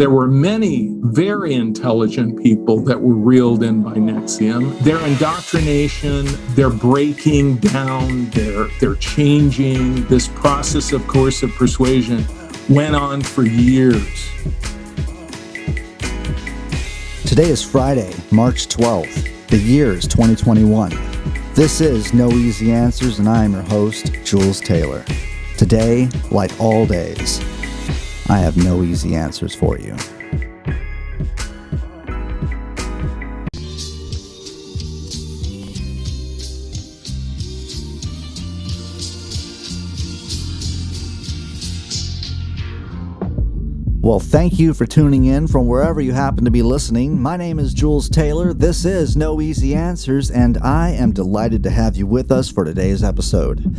There were many very intelligent people that were reeled in by NXVIM. Their indoctrination, their breaking down, their changing, this process of coercive persuasion went on for years. Today is Friday, March 12th. The year is 2021. This is No Easy Answers, and I am your host, Jules Taylor. Today, like all days, I have no easy answers for you. Well, thank you for tuning in from wherever you happen to be listening. My name is Jules Taylor. This is No Easy Answers, and I am delighted to have you with us for today's episode.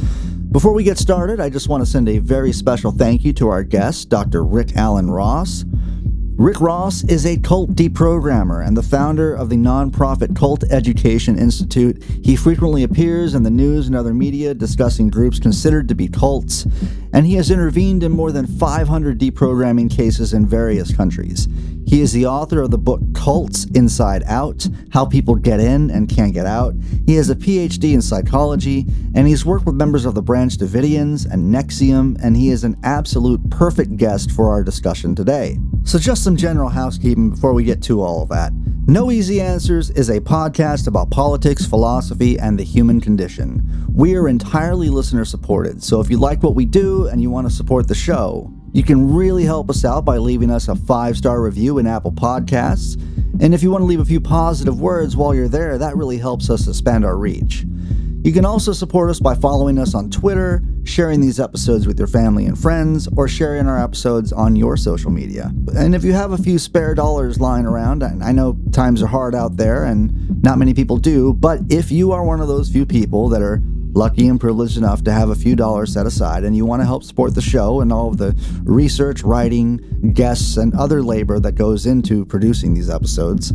Before we get started, I just want to send a very special thank you to our guest, Dr. Rick Alan Ross. Rick Ross is a cult deprogrammer and the founder of the nonprofit Cult Education Institute. He frequently appears in the news and other media discussing groups considered to be cults, and he has intervened in more than 500 deprogramming cases in various countries. He is the author of the book Cults Inside Out, How People Get In and Can't Get Out. He has a PhD in psychology, and he's worked with members of the Branch Davidians and NXVIM, and he is an absolute perfect guest for our discussion today. So just some general housekeeping before we get to all of that. No Easy Answers is a podcast about politics, philosophy, and the human condition. We are entirely listener supported, so if you like what we do and you want to support the show, you can really help us out by leaving us a 5-star review in Apple Podcasts. And if you want to leave a few positive words while you're there, that really helps us expand our reach. You can also support us by following us on Twitter, sharing these episodes with your family and friends, or sharing our episodes on your social media. And if you have a few spare dollars lying around, and I know times are hard out there and not many people do, but if you are one of those few people that are lucky and privileged enough to have a few dollars set aside and you want to help support the show and all of the research, writing, guests, and other labor that goes into producing these episodes,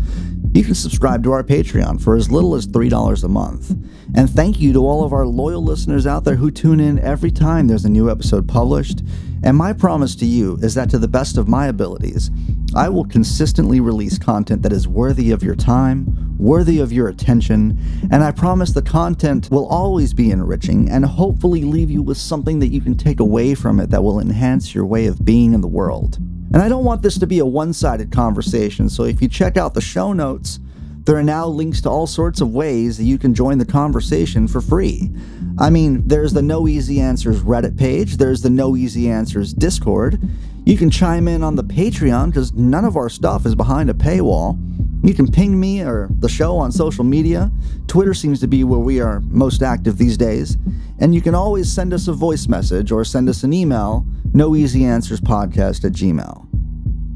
you can subscribe to our Patreon for as little as $3 a month. And thank you to all of our loyal listeners out there who tune in every time there's a new episode published. And my promise to you is that to the best of my abilities, I will consistently release content that is worthy of your time, worthy of your attention, and I promise the content will always be enriching and hopefully leave you with something that you can take away from it that will enhance your way of being in the world. And I don't want this to be a one-sided conversation, so if you check out the show notes, there are now links to all sorts of ways that you can join the conversation for free. I mean, there's the No Easy Answers Reddit page, there's the No Easy Answers Discord. You can chime in on the Patreon because none of our stuff is behind a paywall. You can ping me or the show on social media. Twitter seems to be where we are most active these days. And you can always send us a voice message or send us an email, noeasyanswerspodcast@gmail.com.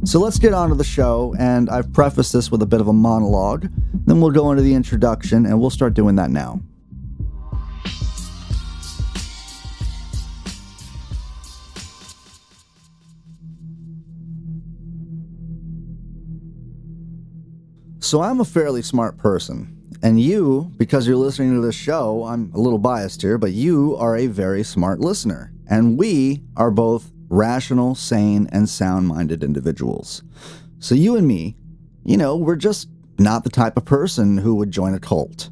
So let's get on to the show, and I've prefaced this with a bit of a monologue. Then we'll go into the introduction, and we'll start doing that now. So I'm a fairly smart person, and you, because you're listening to this show, I'm a little biased here, but you are a very smart listener, and we are both rational, sane, and sound-minded individuals. So you and me, we're just not the type of person who would join a cult.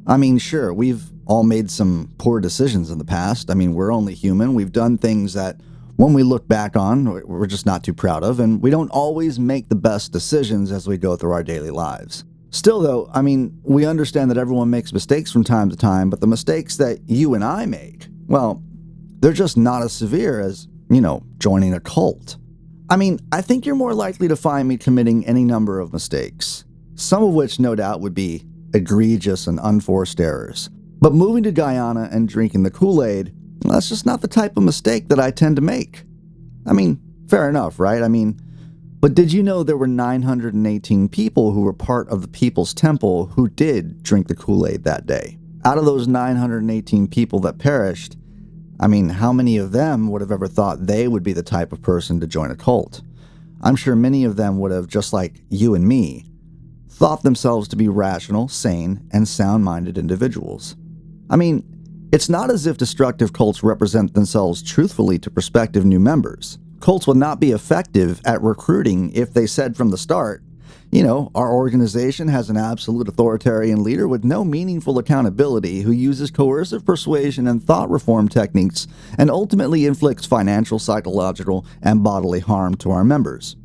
I mean, sure, we've all made some poor decisions in the past. I mean, we're only human. We've done things that, when we look back on, we're just not too proud of, and we don't always make the best decisions as we go through our daily lives. Still, though, I mean, we understand that everyone makes mistakes from time to time, but the mistakes that you and I make, well, they're just not as severe as joining a cult. I mean, I think you're more likely to find me committing any number of mistakes, some of which no doubt would be egregious and unforced errors. But moving to Guyana and drinking the Kool-Aid, that's just not the type of mistake that I tend to make. I mean, fair enough, right? But did you know there were 918 people who were part of the People's Temple who did drink the Kool-Aid that day? Out of those 918 people that perished, how many of them would have ever thought they would be the type of person to join a cult? I'm sure many of them would have, just like you and me, thought themselves to be rational, sane, and sound-minded individuals. It's not as if destructive cults represent themselves truthfully to prospective new members. Cults would not be effective at recruiting if they said from the start, our organization has an absolute authoritarian leader with no meaningful accountability who uses coercive persuasion and thought reform techniques and ultimately inflicts financial, psychological, and bodily harm to our members.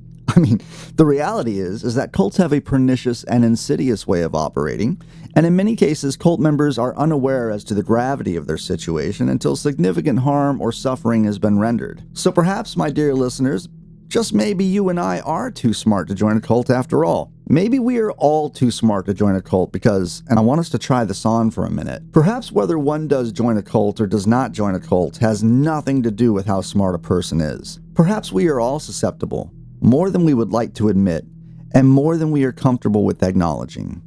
The reality is that cults have a pernicious and insidious way of operating, and in many cases, cult members are unaware as to the gravity of their situation until significant harm or suffering has been rendered. So perhaps, my dear listeners, just maybe you and I are too smart to join a cult after all. Maybe we are all too smart to join a cult because, and I want us to try this on for a minute, perhaps whether one does join a cult or does not join a cult has nothing to do with how smart a person is. Perhaps we are all susceptible, more than we would like to admit, and more than we are comfortable with acknowledging.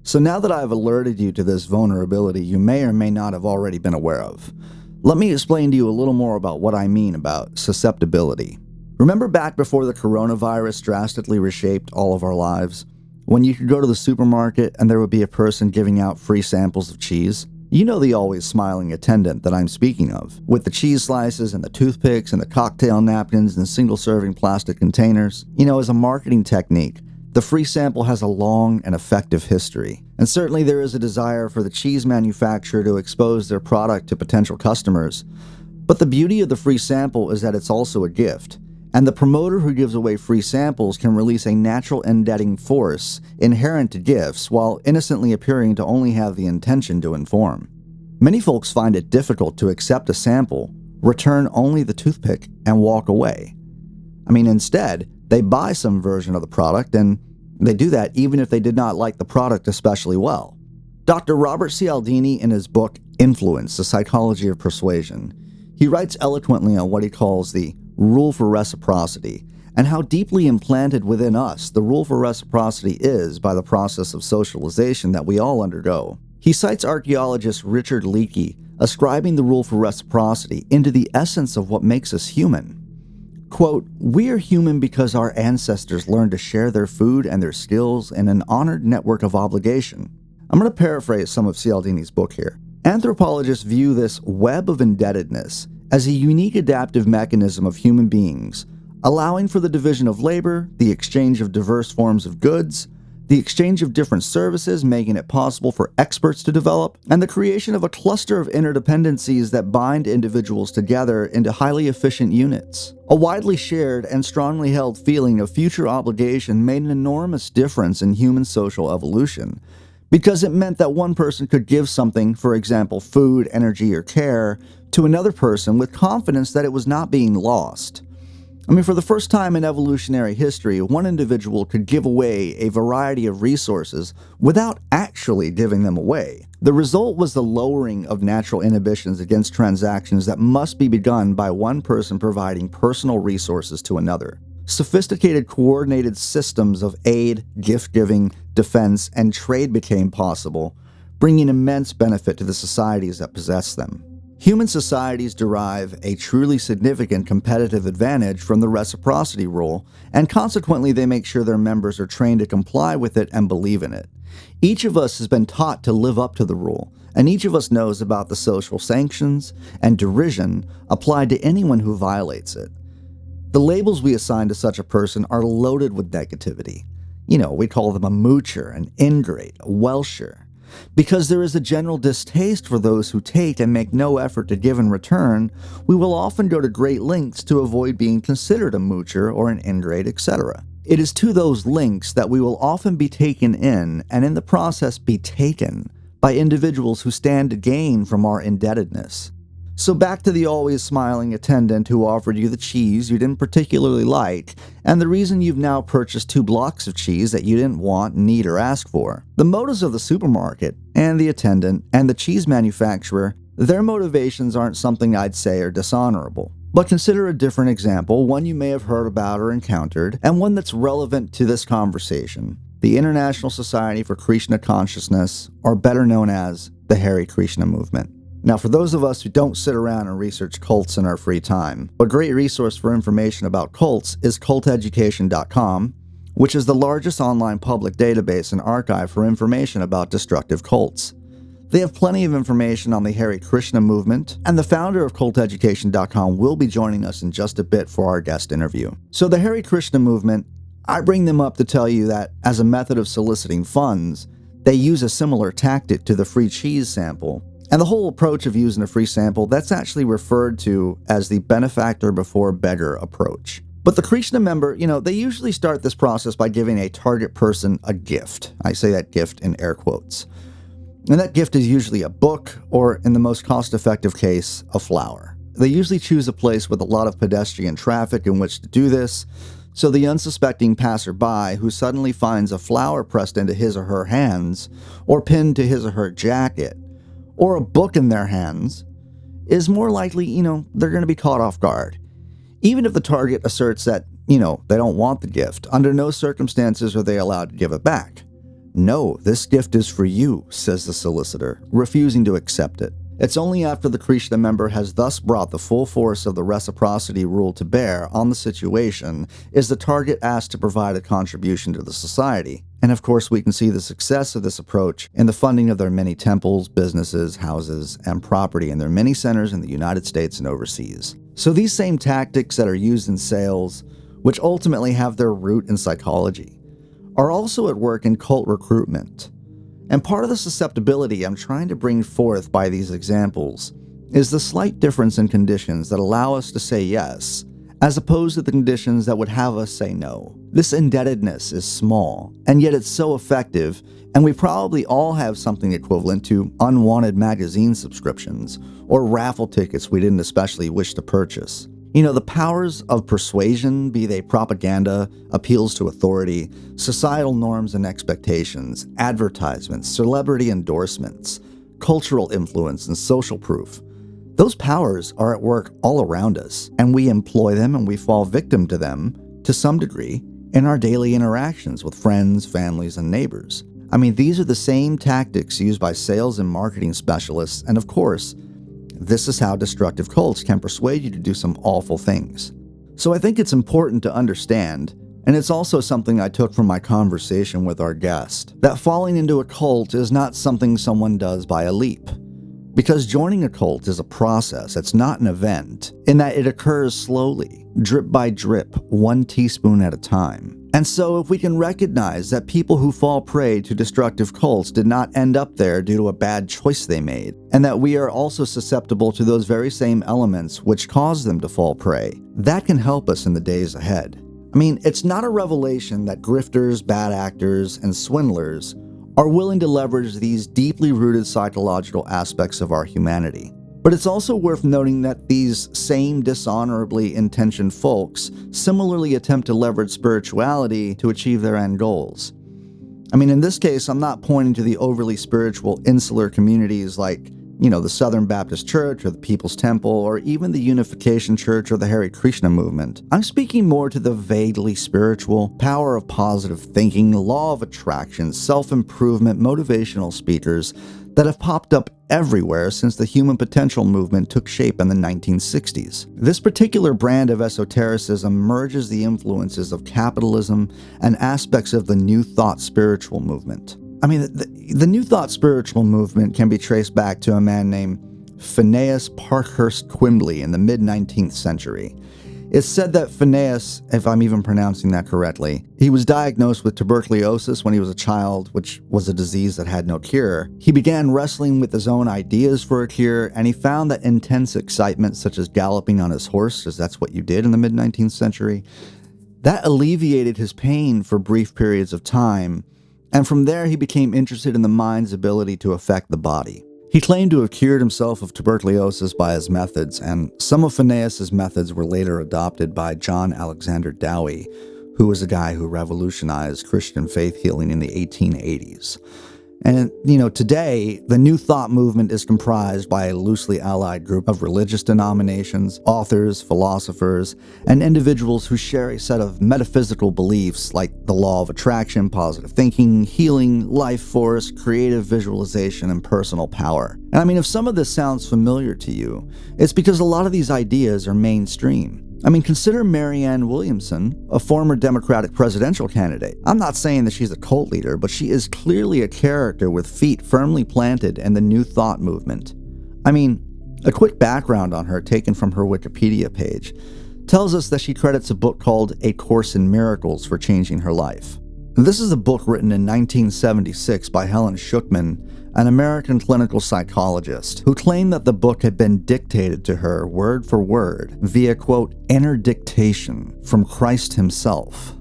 So now that I have alerted you to this vulnerability you may or may not have already been aware of, let me explain to you a little more about what I mean about susceptibility. Remember back before the coronavirus drastically reshaped all of our lives? When you could go to the supermarket and there would be a person giving out free samples of cheese? You know the always smiling attendant that I'm speaking of, with the cheese slices and the toothpicks and the cocktail napkins and single-serving plastic containers. As a marketing technique, the free sample has a long and effective history. And certainly there is a desire for the cheese manufacturer to expose their product to potential customers. But the beauty of the free sample is that it's also a gift. And the promoter who gives away free samples can release a natural indebting force inherent to gifts while innocently appearing to only have the intention to inform. Many folks find it difficult to accept a sample, return only the toothpick, and walk away. Instead, they buy some version of the product, and they do that even if they did not like the product especially well. Dr. Robert Cialdini, in his book Influence, The Psychology of Persuasion, he writes eloquently on what he calls the rule for reciprocity, and how deeply implanted within us the rule for reciprocity is by the process of socialization that we all undergo. He cites archaeologist Richard Leakey ascribing the rule for reciprocity into the essence of what makes us human. Quote, "We are human because our ancestors learned to share their food and their skills in an honored network of obligation." I'm going to paraphrase some of Cialdini's book here. Anthropologists view this web of indebtedness as a unique adaptive mechanism of human beings, allowing for the division of labor, the exchange of diverse forms of goods, the exchange of different services, making it possible for experts to develop, and the creation of a cluster of interdependencies that bind individuals together into highly efficient units. A widely shared and strongly held feeling of future obligation made an enormous difference in human social evolution, because it meant that one person could give something, for example, food, energy, or care, to another person with confidence that it was not being lost. For the first time in evolutionary history, one individual could give away a variety of resources without actually giving them away. The result was the lowering of natural inhibitions against transactions that must be begun by one person providing personal resources to another. Sophisticated coordinated systems of aid, gift-giving, defense, and trade became possible, bringing immense benefit to the societies that possess them. Human societies derive a truly significant competitive advantage from the reciprocity rule, and consequently they make sure their members are trained to comply with it and believe in it. Each of us has been taught to live up to the rule, and each of us knows about the social sanctions and derision applied to anyone who violates it. The labels we assign to such a person are loaded with negativity. We call them a moocher, an ingrate, a welsher. Because there is a general distaste for those who take and make no effort to give in return, we will often go to great lengths to avoid being considered a moocher or an ingrate, etc. It is to those lengths that we will often be taken in, and in the process be taken, by individuals who stand to gain from our indebtedness. So back to the always smiling attendant who offered you the cheese you didn't particularly like, and the reason you've now purchased 2 blocks of cheese that you didn't want, need, or ask for. The motives of the supermarket, and the attendant, and the cheese manufacturer, their motivations aren't something I'd say are dishonorable. But consider a different example, one you may have heard about or encountered, and one that's relevant to this conversation. The International Society for Krishna Consciousness, or better known as the Hare Krishna Movement. Now, for those of us who don't sit around and research cults in our free time, a great resource for information about cults is culteducation.com, which is the largest online public database and archive for information about destructive cults. They have plenty of information on the Hare Krishna movement, and the founder of culteducation.com will be joining us in just a bit for our guest interview. So the Hare Krishna movement, I bring them up to tell you that as a method of soliciting funds, they use a similar tactic to the free cheese sample. And the whole approach of using a free sample, that's actually referred to as the benefactor before beggar approach. But the Krishna member, they usually start this process by giving a target person a gift. I say that gift in air quotes. And that gift is usually a book, or in the most cost-effective case, a flower. They usually choose a place with a lot of pedestrian traffic in which to do this, so the unsuspecting passerby who suddenly finds a flower pressed into his or her hands, or pinned to his or her jacket, or a book in their hands, is more likely, they're going to be caught off guard. Even if the target asserts that, they don't want the gift, under no circumstances are they allowed to give it back. No, this gift is for you, says the solicitor, refusing to accept it. It's only after the Krishna member has thus brought the full force of the reciprocity rule to bear on the situation is the target asked to provide a contribution to the society. And of course, we can see the success of this approach in the funding of their many temples, businesses, houses, and property in their many centers in the United States and overseas. So these same tactics that are used in sales, which ultimately have their root in psychology, are also at work in cult recruitment. And part of the susceptibility I'm trying to bring forth by these examples is the slight difference in conditions that allow us to say yes, as opposed to the conditions that would have us say no. This indebtedness is small, and yet it's so effective, and we probably all have something equivalent to unwanted magazine subscriptions, or raffle tickets we didn't especially wish to purchase. The powers of persuasion, be they propaganda, appeals to authority, societal norms and expectations, advertisements, celebrity endorsements, cultural influence, and social proof. Those powers are at work all around us, and we employ them and we fall victim to them, to some degree, in our daily interactions with friends, families, and neighbors. These are the same tactics used by sales and marketing specialists, and of course, this is how destructive cults can persuade you to do some awful things. So I think it's important to understand, and it's also something I took from my conversation with our guest, that falling into a cult is not something someone does by a leap. Because joining a cult is a process, it's not an event, in that it occurs slowly, drip by drip, 1 teaspoon at a time. And so if we can recognize that people who fall prey to destructive cults did not end up there due to a bad choice they made, and that we are also susceptible to those very same elements which cause them to fall prey, that can help us in the days ahead. It's not a revelation that grifters, bad actors, and swindlers are willing to leverage these deeply rooted psychological aspects of our humanity. But it's also worth noting that these same dishonorably intentioned folks similarly attempt to leverage spirituality to achieve their end goals. In this case, I'm not pointing to the overly spiritual insular communities like, the Southern Baptist Church or the People's Temple or even the Unification Church or the Hare Krishna movement. I'm speaking more to the vaguely spiritual, power of positive thinking, law of attraction, self-improvement, motivational speakers that have popped up everywhere since the human potential movement took shape in the 1960s. This particular brand of esotericism merges the influences of capitalism and aspects of the New Thought spiritual movement. The New Thought spiritual movement can be traced back to a man named Phineas Parkhurst Quimbley in the mid-19th century. It's said that Phineas, if I'm even pronouncing that correctly, he was diagnosed with tuberculosis when he was a child, which was a disease that had no cure. He began wrestling with his own ideas for a cure, and he found that intense excitement, such as galloping on his horse, because that's what you did in the mid-19th century, that alleviated his pain for brief periods of time, and from there he became interested in the mind's ability to affect the body. He claimed to have cured himself of tuberculosis by his methods, and some of Phineas's methods were later adopted by John Alexander Dowie, who was a guy who revolutionized Christian faith healing in the 1880s. And, today, the New Thought movement is comprised by a loosely allied group of religious denominations, authors, philosophers, and individuals who share a set of metaphysical beliefs like the law of attraction, positive thinking, healing, life force, creative visualization, and personal power. And if some of this sounds familiar to you, it's because a lot of these ideas are mainstream. I mean, consider Marianne Williamson, a former Democratic presidential candidate. I'm not saying that she's a cult leader, but she is clearly a character with feet firmly planted in the New Thought movement. I mean, a quick background on her taken from her Wikipedia page tells us that she credits a book called A Course in Miracles for changing her life. This is a book written in 1976 by Helen Schucman, an American clinical psychologist, who claimed that the book had been dictated to her word for word via, quote, inner dictation from Christ himself.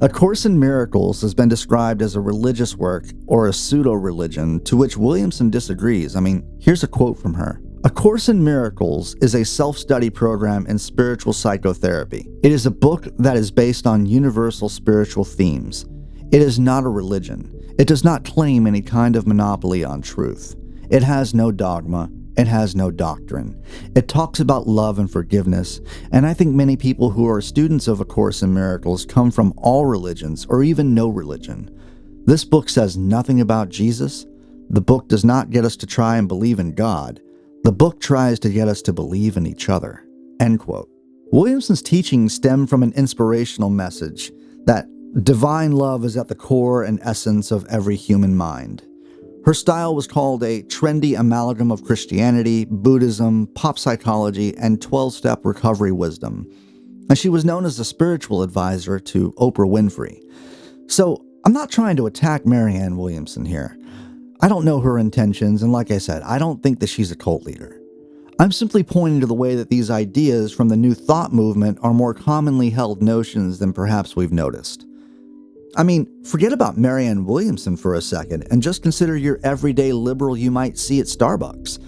A Course in Miracles has been described as a religious work or a pseudo-religion, to which Williamson disagrees. I mean, here's a quote from her. A Course in Miracles is a self-study program in spiritual psychotherapy. It is a book that is based on universal spiritual themes. It is not a religion. It does not claim any kind of monopoly on truth. It has no dogma. It has no doctrine. It talks about love and forgiveness, and I think many people who are students of A Course in Miracles come from all religions or even no religion. This book says nothing about Jesus. The book does not get us to try and believe in God. The book tries to get us to believe in each other." End quote. Williamson's teachings stem from an inspirational message that divine love is at the core and essence of every human mind. Her style was called a trendy amalgam of Christianity, Buddhism, pop psychology, and 12-step recovery wisdom. And she was known as a spiritual advisor to Oprah Winfrey. So I'm not trying to attack Marianne Williamson here. I don't know her intentions, and like I said, I don't think that she's a cult leader. I'm simply pointing to the way that these ideas from the New Thought movement are more commonly held notions than perhaps we've noticed. I mean, forget about Marianne Williamson for a second and just consider your everyday liberal you might see at Starbucks.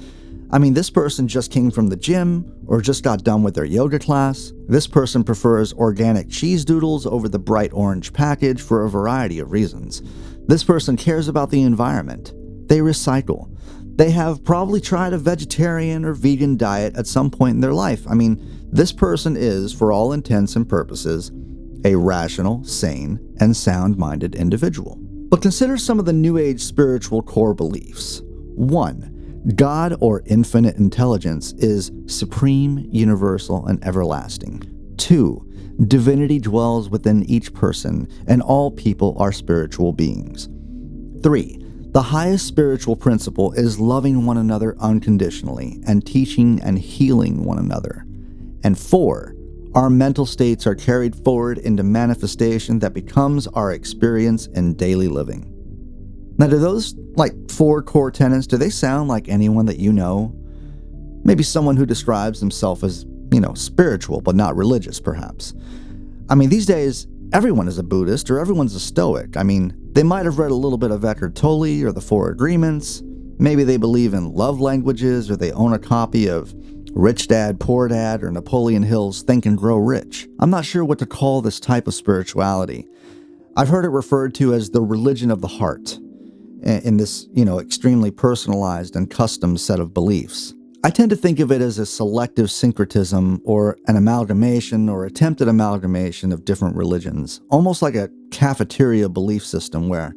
I mean, this person just came from the gym or just got done with their yoga class. This person prefers organic cheese doodles over the bright orange package for a variety of reasons. This person cares about the environment. They recycle. They have probably tried a vegetarian or vegan diet at some point in their life. I mean, this person is, for all intents and purposes, a rational, sane, and sound-minded individual. But consider some of the New Age spiritual core beliefs. 1. God or infinite intelligence is supreme, universal, and everlasting. 2. Divinity dwells within each person, and all people are spiritual beings. 3. The highest spiritual principle is loving one another unconditionally and teaching and healing one another. And 4. Our mental states are carried forward into manifestation that becomes our experience in daily living. Now, do those, 4 core tenets, do they sound like anyone that you know? Maybe someone who describes himself as, spiritual, but not religious, perhaps. I mean, these days, everyone is a Buddhist or everyone's a Stoic. I mean, they might have read a little bit of Eckhart Tolle or the Four Agreements. Maybe they believe in love languages or they own a copy of Rich Dad, Poor Dad, or Napoleon Hill's Think and Grow Rich. I'm not sure what to call this type of spirituality. I've heard it referred to as the religion of the heart in this, extremely personalized and custom set of beliefs. I tend to think of it as a selective syncretism or an amalgamation or attempted amalgamation of different religions, almost like a cafeteria belief system where,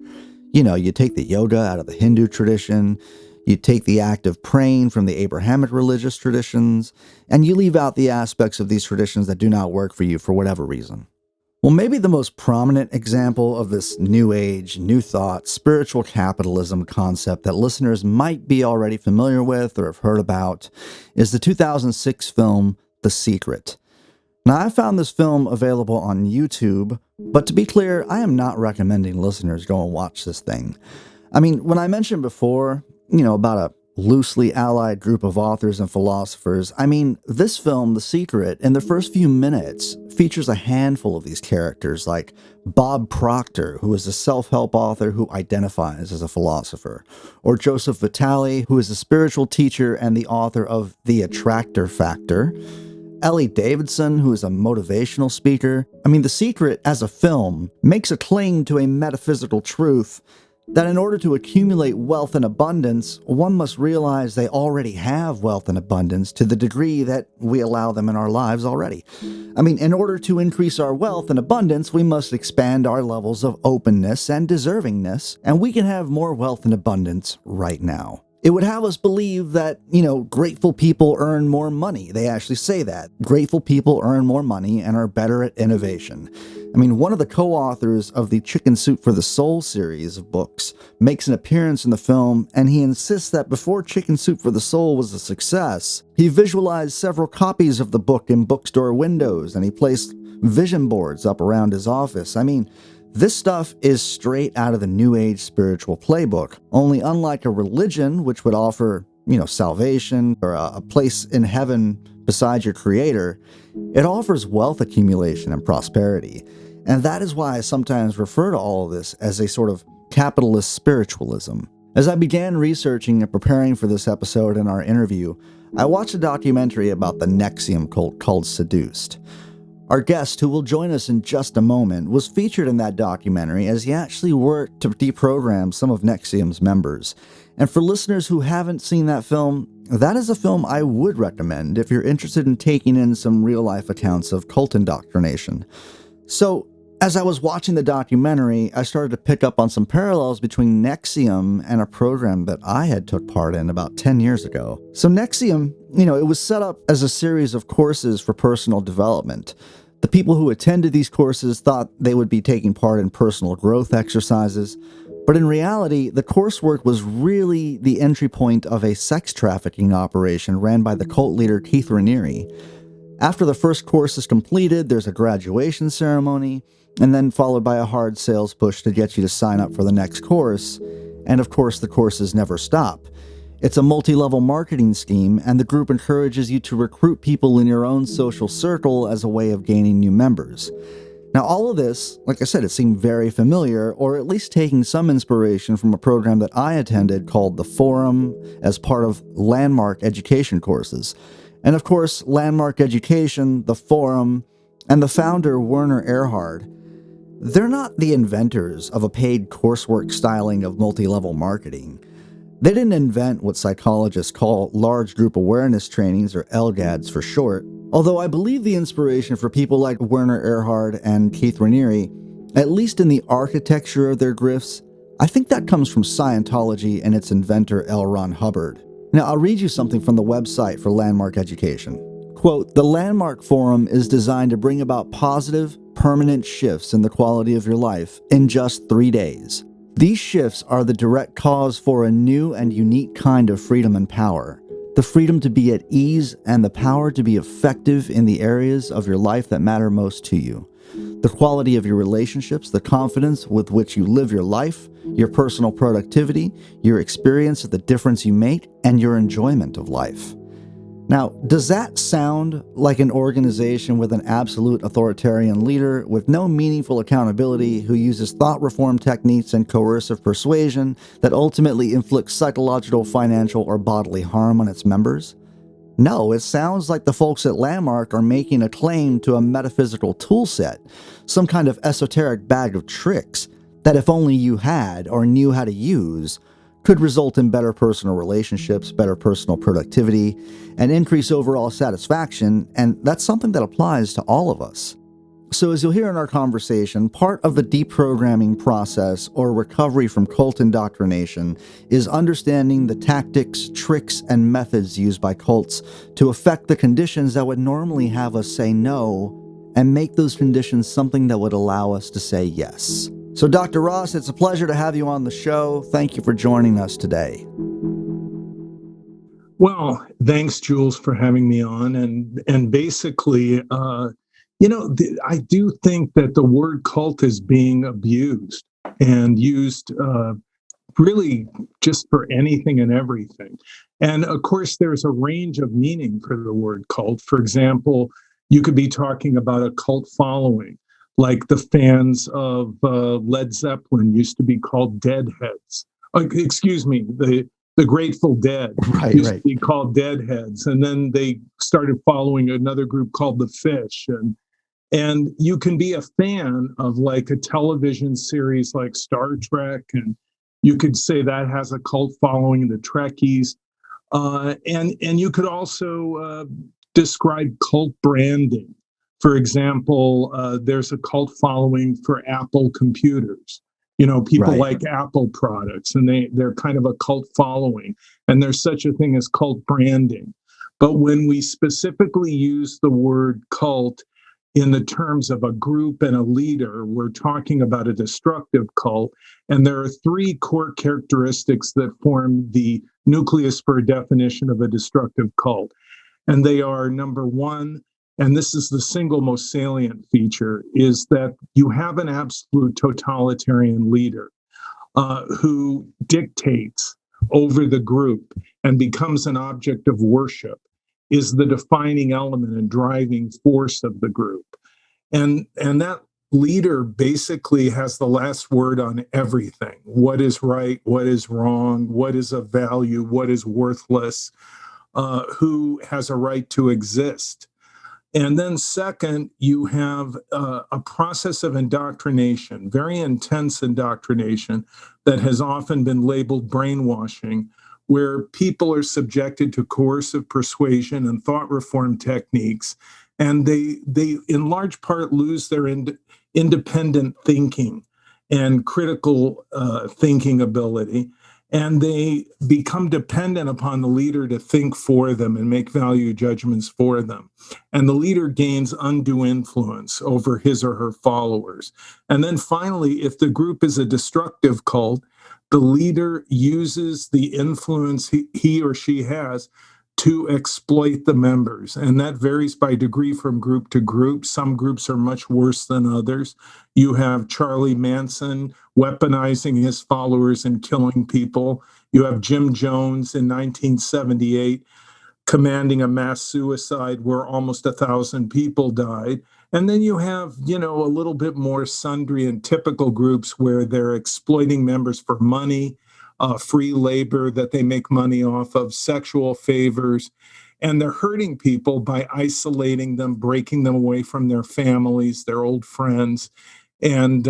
you take the yoga out of the Hindu tradition, you take the act of praying from the Abrahamic religious traditions, and you leave out the aspects of these traditions that do not work for you for whatever reason. Well, maybe the most prominent example of this New Age, New Thought, spiritual capitalism concept that listeners might be already familiar with or have heard about is the 2006 film, The Secret. Now, I found this film available on YouTube, but to be clear, I am not recommending listeners go and watch this thing. I mean, when I mentioned before, about a loosely allied group of authors and philosophers, I mean, this film, The Secret, in the first few minutes, features a handful of these characters, like Bob Proctor, who is a self-help author who identifies as a philosopher, or Joseph Vitale, who is a spiritual teacher and the author of The Attractor Factor, Ellie Davidson, who is a motivational speaker. I mean, The Secret, as a film, makes a claim to a metaphysical truth that in order to accumulate wealth and abundance, one must realize they already have wealth and abundance to the degree that we allow them in our lives already. I mean, in order to increase our wealth and abundance, we must expand our levels of openness and deservingness, and we can have more wealth and abundance right now. It would have us believe that, grateful people earn more money. They actually say that. Grateful people earn more money and are better at innovation. I mean, one of the co-authors of the Chicken Soup for the Soul series of books makes an appearance in the film, and he insists that before Chicken Soup for the Soul was a success, he visualized several copies of the book in bookstore windows, and he placed vision boards up around his office. I mean, this stuff is straight out of the New Age spiritual playbook, only unlike a religion, which would offer, salvation or a place in heaven beside your creator, it offers wealth accumulation and prosperity. And that is why I sometimes refer to all of this as a sort of capitalist spiritualism. As I began researching and preparing for this episode and our interview, I watched a documentary about the NXVIM cult called Seduced. Our guest, who will join us in just a moment, was featured in that documentary as he actually worked to deprogram some of NXVIM's members. And for listeners who haven't seen that film, that is a film I would recommend if you're interested in taking in some real-life accounts of cult indoctrination. So, as I was watching the documentary, I started to pick up on some parallels between NXVIM and a program that I had took part in about 10 years ago. So NXVIM, it was set up as a series of courses for personal development. The people who attended these courses thought they would be taking part in personal growth exercises, but in reality, the coursework was really the entry point of a sex trafficking operation ran by the cult leader Keith Raniere. After the first course is completed, there's a graduation ceremony, and then followed by a hard sales push to get you to sign up for the next course. And of course, the courses never stop. It's a multi-level marketing scheme, and the group encourages you to recruit people in your own social circle as a way of gaining new members. Now, all of this, like I said, it seemed very familiar, or at least taking some inspiration from a program that I attended called The Forum as part of Landmark Education courses. And of course, Landmark Education, The Forum, and the founder, Werner Erhard, they're not the inventors of a paid coursework styling of multi-level marketing. They didn't invent what psychologists call large group awareness trainings, or LGADs for short, although I believe the inspiration for people like Werner Erhard and Keith Raniere, at least in the architecture of their grifts, I think that comes from Scientology and its inventor L. Ron Hubbard. Now, I'll read you something from the website for Landmark Education. Quote, "The Landmark Forum is designed to bring about positive, permanent shifts in the quality of your life in just 3 days. These shifts are the direct cause for a new and unique kind of freedom and power. The freedom to be at ease and the power to be effective in the areas of your life that matter most to you. The quality of your relationships, the confidence with which you live your life, your personal productivity, your experience of the difference you make, and your enjoyment of life." Now, does that sound like an organization with an absolute authoritarian leader with no meaningful accountability who uses thought reform techniques and coercive persuasion that ultimately inflicts psychological, financial, or bodily harm on its members? No, it sounds like the folks at Landmark are making a claim to a metaphysical toolset, some kind of esoteric bag of tricks that if only you had or knew how to use, could result in better personal relationships, better personal productivity, and increase overall satisfaction, and that's something that applies to all of us. So as you'll hear in our conversation, part of the deprogramming process or recovery from cult indoctrination is understanding the tactics, tricks, and methods used by cults to affect the conditions that would normally have us say no and make those conditions something that would allow us to say yes. So Dr. Ross, it's a pleasure to have you on the show. Thank you for joining us today. Well, thanks, Jules, for having me on. And basically, I do think that the word cult is being abused and used really just for anything and everything. And of course, there's a range of meaning for the word cult. For example, you could be talking about a cult following, like the fans of Led Zeppelin used to be called Deadheads. The Grateful Dead used to be called Deadheads, and then they started following another group called the Fish. And you can be a fan of like a television series like Star Trek, and you could say that has a cult following, the Trekkies, and you could also describe cult branding. For example, there's a cult following for Apple computers. People Right. like Apple products, and they're kind of a cult following, and there's such a thing as cult branding. But when we specifically use the word cult in the terms of a group and a leader, we're talking about a destructive cult. And there are three core characteristics that form the nucleus for a definition of a destructive cult. And they are, number one, and this is the single most salient feature, is that you have an absolute totalitarian leader who dictates over the group and becomes an object of worship, is the defining element and driving force of the group. And that leader basically has the last word on everything. What is right, what is wrong, what is of value, what is worthless, who has a right to exist. And then second, you have a process of indoctrination, very intense indoctrination that has often been labeled brainwashing, where people are subjected to coercive persuasion and thought reform techniques. And they in large part lose their independent thinking and critical thinking ability. And they become dependent upon the leader to think for them and make value judgments for them. And the leader gains undue influence over his or her followers. And then finally, if the group is a destructive cult, the leader uses the influence he or she has to exploit the members. And that varies by degree from group to group. Some groups are much worse than others. You have Charlie Manson weaponizing his followers and killing people. You have Jim Jones in 1978 commanding a mass suicide where almost 1,000 people died. And then you have, a little bit more sundry and typical groups where they're exploiting members for money, free labor that they make money off of, sexual favors, and they're hurting people by isolating them, breaking them away from their families, their old friends, and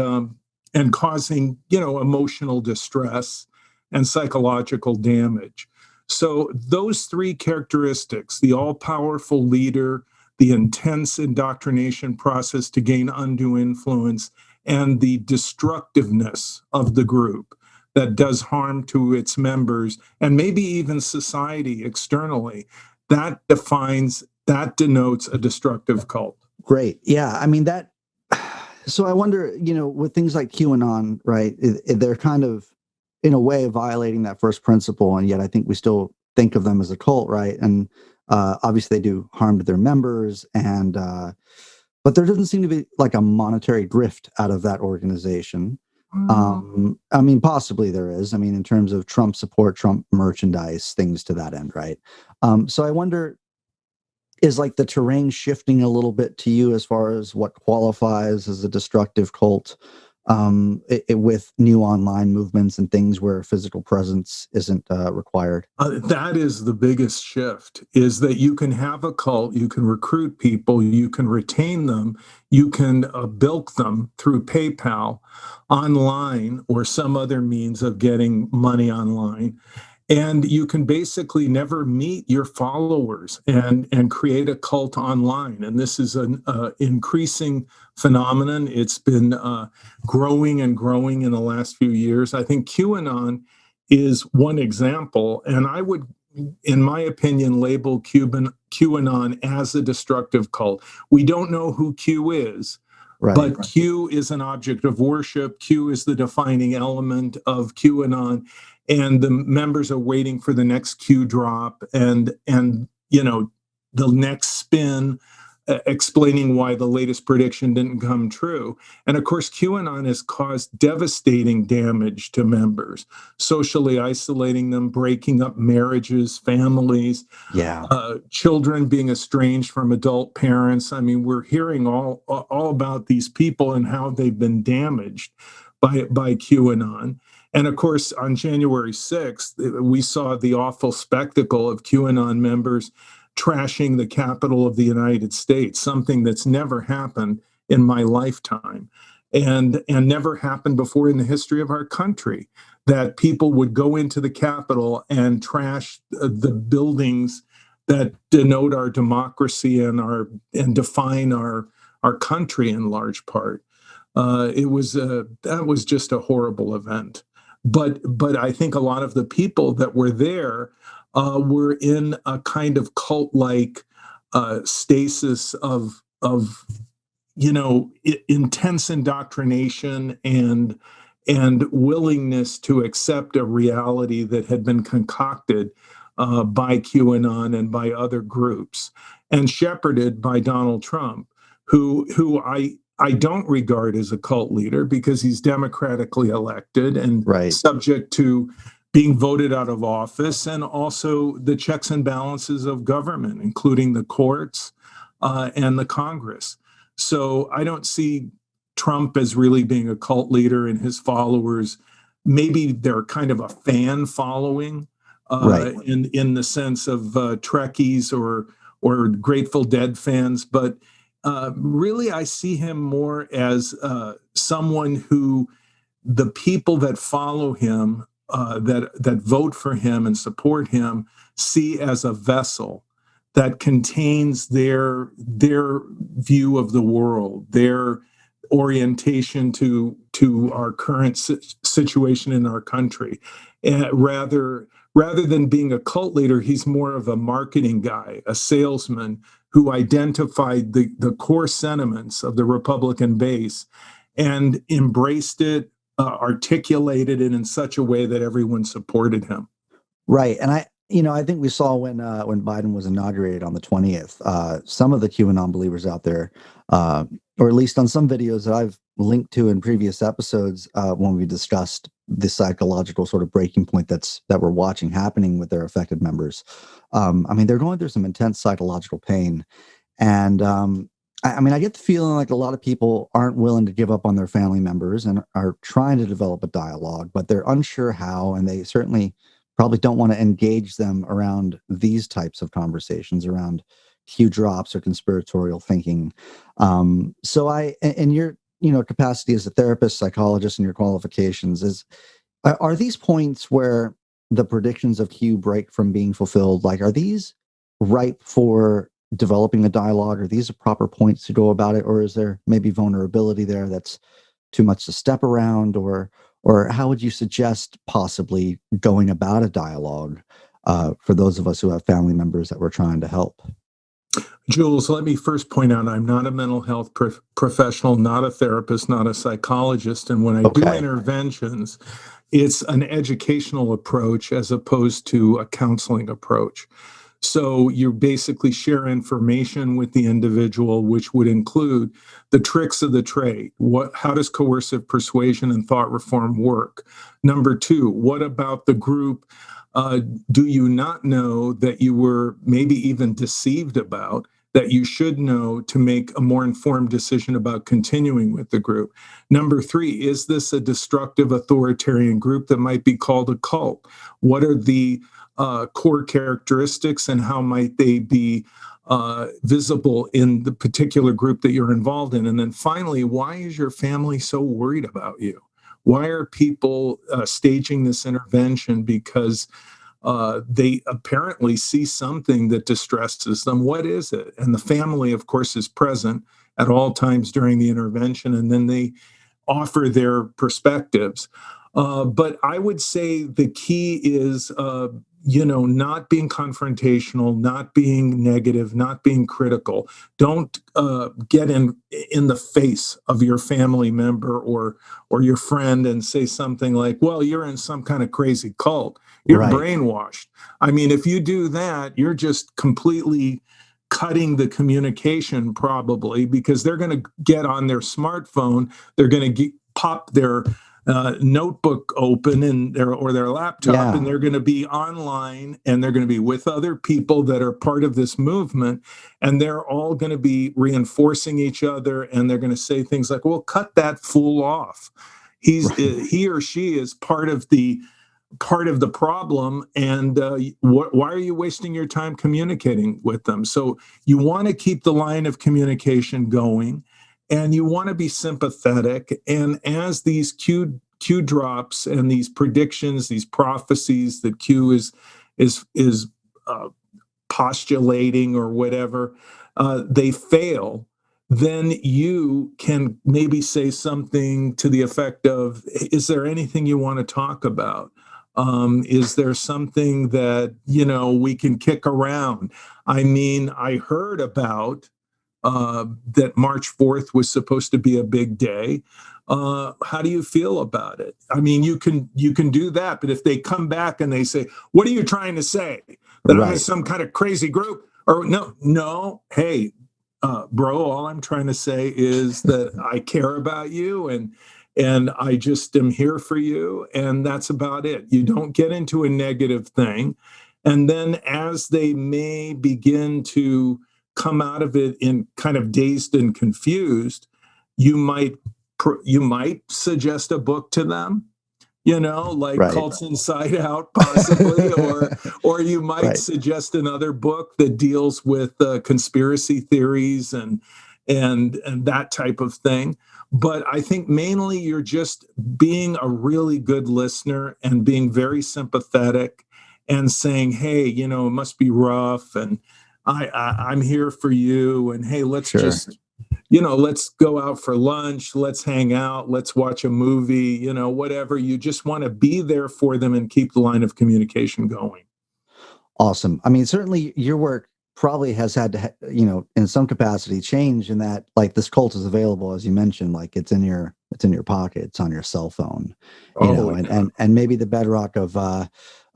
causing, emotional distress and psychological damage. So those three characteristics, the all-powerful leader, the intense indoctrination process to gain undue influence, and the destructiveness of the group that does harm to its members and maybe even society externally, that denotes a destructive cult. Great. Yeah. I mean, so I wonder, with things like QAnon, right, they're kind of, in a way, violating that first principle. And yet I think we still think of them as a cult, right? And obviously they do harm to their members. But there doesn't seem to be like a monetary drift out of that organization. I mean, possibly there is. I mean, in terms of Trump support, Trump merchandise, things to that end, right? So I wonder, is like the terrain shifting a little bit to you as far as what qualifies as a destructive cult, with new online movements and things where physical presence isn't required? That is the biggest shift, is that you can have a cult, you can recruit people, you can retain them, you can bilk them through PayPal online or some other means of getting money online. And you can basically never meet your followers and create a cult online. And this is an increasing phenomenon. It's been growing and growing in the last few years. I think QAnon is one example. And I would, in my opinion, label QAnon as a destructive cult. We don't know who Q is. Right. But Q is an object of worship. Q is the defining element of QAnon. And the members are waiting for the next Q drop and the next spin, explaining why the latest prediction didn't come true. And of course, QAnon has caused devastating damage to members, socially isolating them, breaking up marriages, families, children being estranged from adult parents. I mean, we're hearing all about these people and how they've been damaged by QAnon. And of course, on January 6th, we saw the awful spectacle of QAnon members trashing the Capitol of the United States, something that's never happened in my lifetime and never happened before in the history of our country, that people would go into the Capitol and trash the buildings that denote our democracy and define our country in large part. That was just a horrible event. But I think a lot of the people that were there were in a kind of cult-like stasis of intense indoctrination and willingness to accept a reality that had been concocted by QAnon and by other groups and shepherded by Donald Trump, who I don't regard as a cult leader because he's democratically elected and Right. subject to being voted out of office, and also the checks and balances of government, including the courts and the Congress. So I don't see Trump as really being a cult leader, and his followers, maybe they're kind of a fan following Right. in the sense of Trekkies or Grateful Dead fans, but really I see him more as someone who the people that follow him, that vote for him and support him, see as a vessel that contains their view of the world, their orientation to our current situation in our country. And rather than being a cult leader, he's more of a marketing guy, a salesman who identified the core sentiments of the Republican base and embraced it, articulated it in such a way that everyone supported him. Right. And I think we saw when Biden was inaugurated on the 20th, some of the QAnon believers out there, or at least on some videos that I've linked to in previous episodes, when we discussed the psychological sort of breaking point that we're watching happening with their affected members. They're going through some intense psychological pain. And I get the feeling like a lot of people aren't willing to give up on their family members and are trying to develop a dialogue, but they're unsure how, and they certainly probably don't want to engage them around these types of conversations around Q drops or conspiratorial thinking. In your capacity as a therapist, psychologist, and your qualifications, are these points where the predictions of Q break from being fulfilled? Like, are these ripe for developing a dialogue? Are these proper points to go about it, or is there maybe vulnerability there that's too much to step around, or how would you suggest possibly going about a dialogue for those of us who have family members that we're trying to help? Jules, let me first point out I'm not a mental health professional, not a therapist, not a psychologist. And when I do interventions, it's an educational approach as opposed to a counseling approach. So you basically share information with the individual, which would include the tricks of the trade. How does coercive persuasion and thought reform work? Number two, what about the group do you not know that you were maybe even deceived about, that you should know to make a more informed decision about continuing with the group? Number three, is this a destructive authoritarian group that might be called a cult? What are the core characteristics, and how might they be visible in the particular group that you're involved in? And then finally, why is your family so worried about you? Why are people staging this intervention? Because they apparently see something that distresses them. What is it? And the family, of course, is present at all times during the intervention, and then they offer their perspectives. But I would say the key is, not being confrontational, not being negative, not being critical. Don't get in the face of your family member or your friend and say something like, well, you're in some kind of crazy cult. You're brainwashed. I mean, if you do that, you're just completely cutting the communication, probably, because they're going to get on their smartphone, they're going to pop their notebook open or their laptop, and they're going to be online, and they're going to be with other people that are part of this movement, and they're all going to be reinforcing each other, and they're going to say things like, well, cut that fool off. He or she is part of the problem, and why are you wasting your time communicating with them? So you want to keep the line of communication going, and you want to be sympathetic. And as these Q drops and these predictions, these prophecies that Q is postulating or whatever, they fail, then you can maybe say something to the effect of, is there anything you want to talk about? Is there something that, we can kick around? I mean, I heard about that March 4th was supposed to be a big day. How do you feel about it? I mean, you can do that, but if they come back and they say, "What are you trying to say? That I'm in Right. some kind of crazy group?" Or no, hey, bro, all I'm trying to say is that I care about you and I just am here for you, and that's about it. You don't get into a negative thing, and then as they may begin to come out of it in kind of dazed and confused, you might suggest a book to them, like Right. Cults Inside Out, possibly, or you might Right. suggest another book that deals with conspiracy theories and that type of thing. But I think mainly you're just being a really good listener and being very sympathetic and saying, hey, it must be rough, and I'm here for you, and hey, let's Sure. just let's go out for lunch, let's hang out, let's watch a movie, whatever. You just want to be there for them and keep the line of communication going. Awesome. I mean, certainly your work probably has had to, in some capacity change in that, like, this cult is available, as you mentioned, like it's in your pocket, it's on your cell phone, Oh, and maybe the bedrock of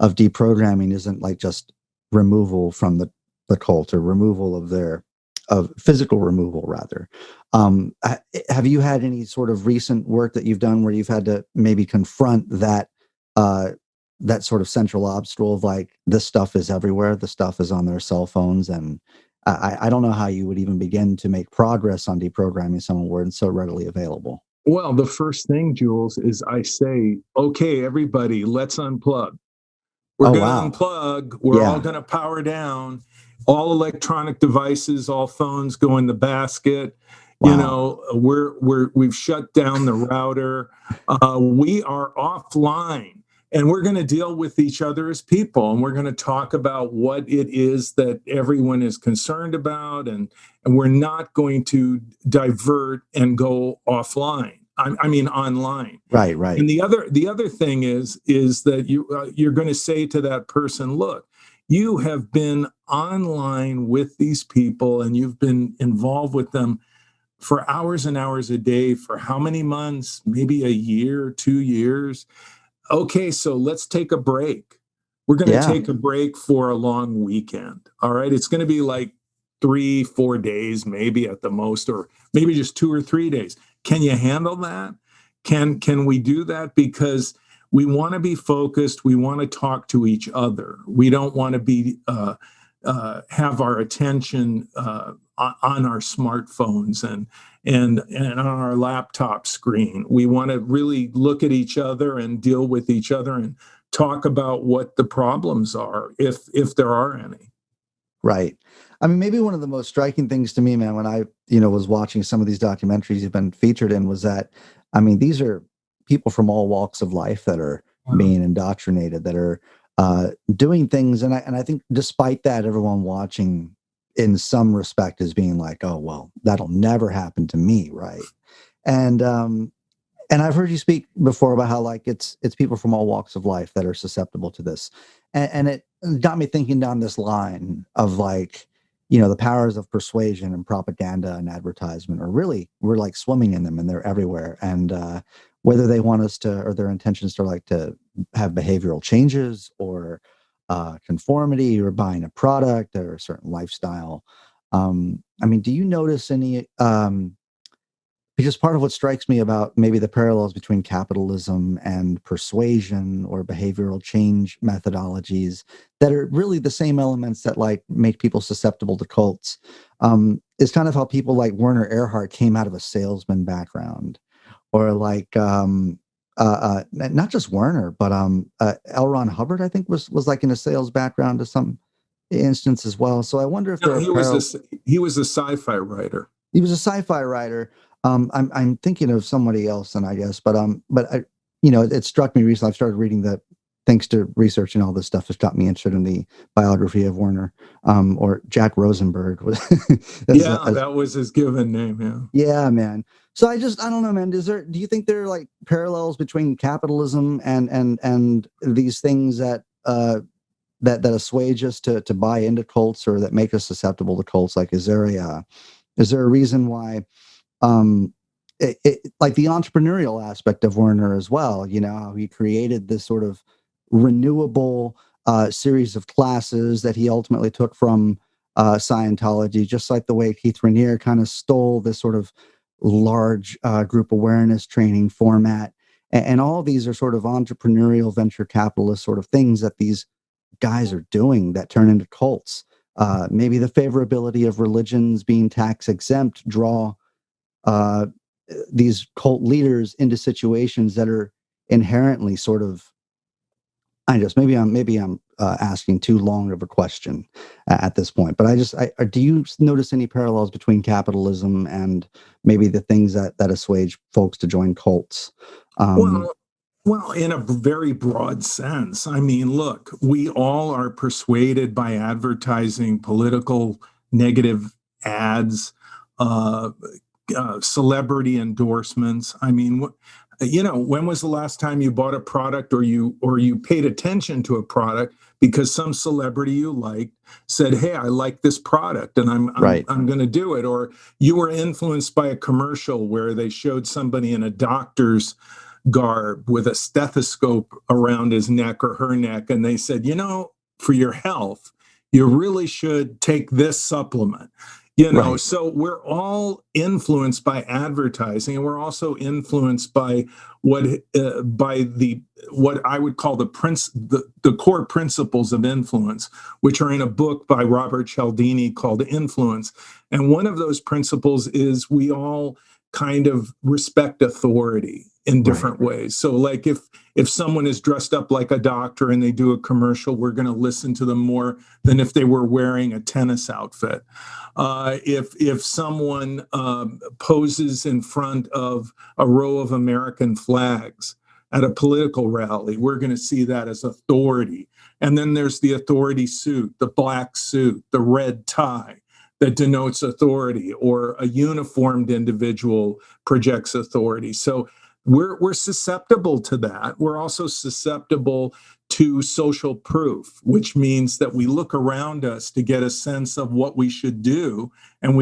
deprogramming isn't like just removal from the cult or removal of physical removal rather. Have you had any sort of recent work that you've done where you've had to maybe confront uh, that sort of central obstacle of like, this stuff is everywhere, the stuff is on their cell phones, and I don't know how you would even begin to make progress on deprogramming someone where it's so readily available. well, the first thing, Jules, is I say, okay, everybody, let's unplug. We're Oh, going wow. to unplug. We're all Yeah. going to power down. All electronic devices, all phones go in the basket. Wow. We've shut down the router. We are offline, and we're going to deal with each other as people, and we're going to talk about what it is that everyone is concerned about, and we're not going to divert and go offline. I mean online. Right. Right. And the other thing is that you're going to say to that person, look, you have been online with these people and you've been involved with them for hours and hours a day for how many months? Maybe a year, 2 years. Okay, so let's take a break. We're going to Yeah. take a break for a long weekend. All right. It's going to be like 3-4 days, maybe at the most, or maybe just 2 or 3 days. Can you handle that? Can we do that? Because we want to be focused. We want to talk to each other. We don't want to be have our attention on our smartphones and on our laptop screen. We want to really look at each other and deal with each other and talk about what the problems are, if there are any. Right. I mean, maybe one of the most striking things to me, man, when I, was watching some of these documentaries you've been featured in was that, I mean, these are people from all walks of life that are being indoctrinated, that are doing things. And I think despite that, everyone watching in some respect is being like, oh, well, that'll never happen to me. Right. And, and I've heard you speak before about how like it's people from all walks of life that are susceptible to this, and it got me thinking down this line of like, the powers of persuasion and propaganda and advertisement are really, we're like swimming in them and they're everywhere. And whether they want us to, or their intentions to like to have behavioral changes or conformity or buying a product or a certain lifestyle. I mean, do you notice any? Because part of what strikes me about maybe the parallels between capitalism and persuasion or behavioral change methodologies that are really the same elements that like make people susceptible to cults, is kind of how people like Werner Erhard came out of a salesman background, or like not just Werner, but L. Ron Hubbard, I think was like in a sales background to some instance as well. So I wonder if there No, are parallels. he was a sci-fi writer. He was a sci-fi writer. I'm thinking of somebody else, and I guess, but I, it struck me recently. I've started reading thanks to researching all this stuff, has got me interested in the biography of Werner, or Jack Rosenberg. That was his given name. Yeah, man. So I don't know, man. Do you think there are like parallels between capitalism and these things that that assuage us to buy into cults, or that make us susceptible to cults? Like, is there a reason why, like the entrepreneurial aspect of Werner as well, how he created this sort of renewable series of classes that he ultimately took from Scientology, just like the way Keith Raniere kind of stole this sort of large group awareness training format. And all of these are sort of entrepreneurial venture capitalist sort of things that these guys are doing that turn into cults. Maybe the favorability of religions being tax exempt draw uh, these cult leaders into situations that are inherently sort of, maybe I'm asking too long of a question at this point, but do you notice any parallels between capitalism and maybe the things that assuage folks to join cults? Well, in a very broad sense, I mean, look, we all are persuaded by advertising, political negative ads, celebrity endorsements. I mean, when was the last time you bought a product or you paid attention to a product because some celebrity you liked said, "Hey, I like this product and I'm going to do it," or you were influenced by a commercial where they showed somebody in a doctor's garb with a stethoscope around his neck or her neck, and they said, for your health, you really should take this supplement. So we're all influenced by advertising, and we're also influenced by what I would call the core principles of influence, which are in a book by Robert Cialdini called Influence. And one of those principles is we all kind of respect authority in different ways. So like if someone is dressed up like a doctor and they do a commercial, we're going to listen to them more than if they were wearing a tennis outfit. If someone poses in front of a row of American flags at a political rally, we're going to see that as authority. And then there's the authority suit, the black suit, the red tie that denotes authority, or a uniformed individual projects authority. So we're susceptible to that. We're also susceptible to social proof, which means that we look around us to get a sense of what we should do, and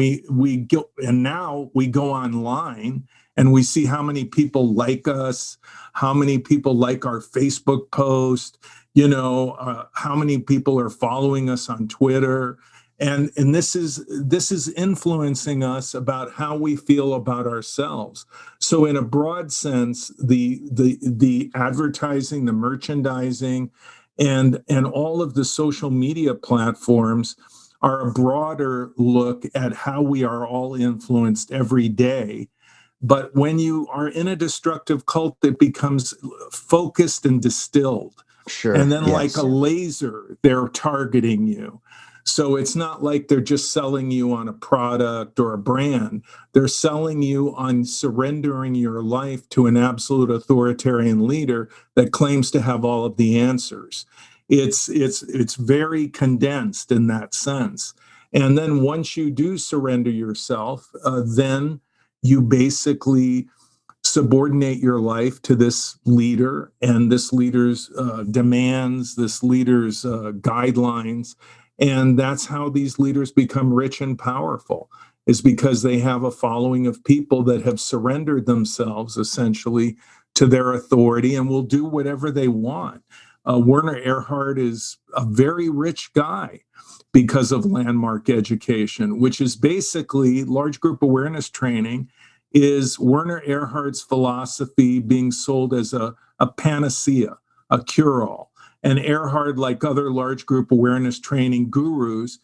now we go online and we see how many people like us, how many people like our Facebook post, how many people are following us on Twitter. And this is influencing us about how we feel about ourselves. So in a broad sense, the advertising, the merchandising, and all of the social media platforms are a broader look at how we are all influenced every day. But when you are in a destructive cult, it becomes focused and distilled. Sure. And then like a laser, they're targeting you. So it's not like they're just selling you on a product or a brand. They're selling you on surrendering your life to an absolute authoritarian leader that claims to have all of the answers. It's very condensed in that sense. And then once you do surrender yourself, then you basically subordinate your life to this leader and this leader's demands, this leader's guidelines. And that's how these leaders become rich and powerful, is because they have a following of people that have surrendered themselves essentially to their authority and will do whatever they want. Werner Erhard is a very rich guy because of landmark education, which is basically large group awareness training is Werner Erhard's philosophy being sold as a panacea, a cure-all. And Erhard, like other large group awareness training gurus,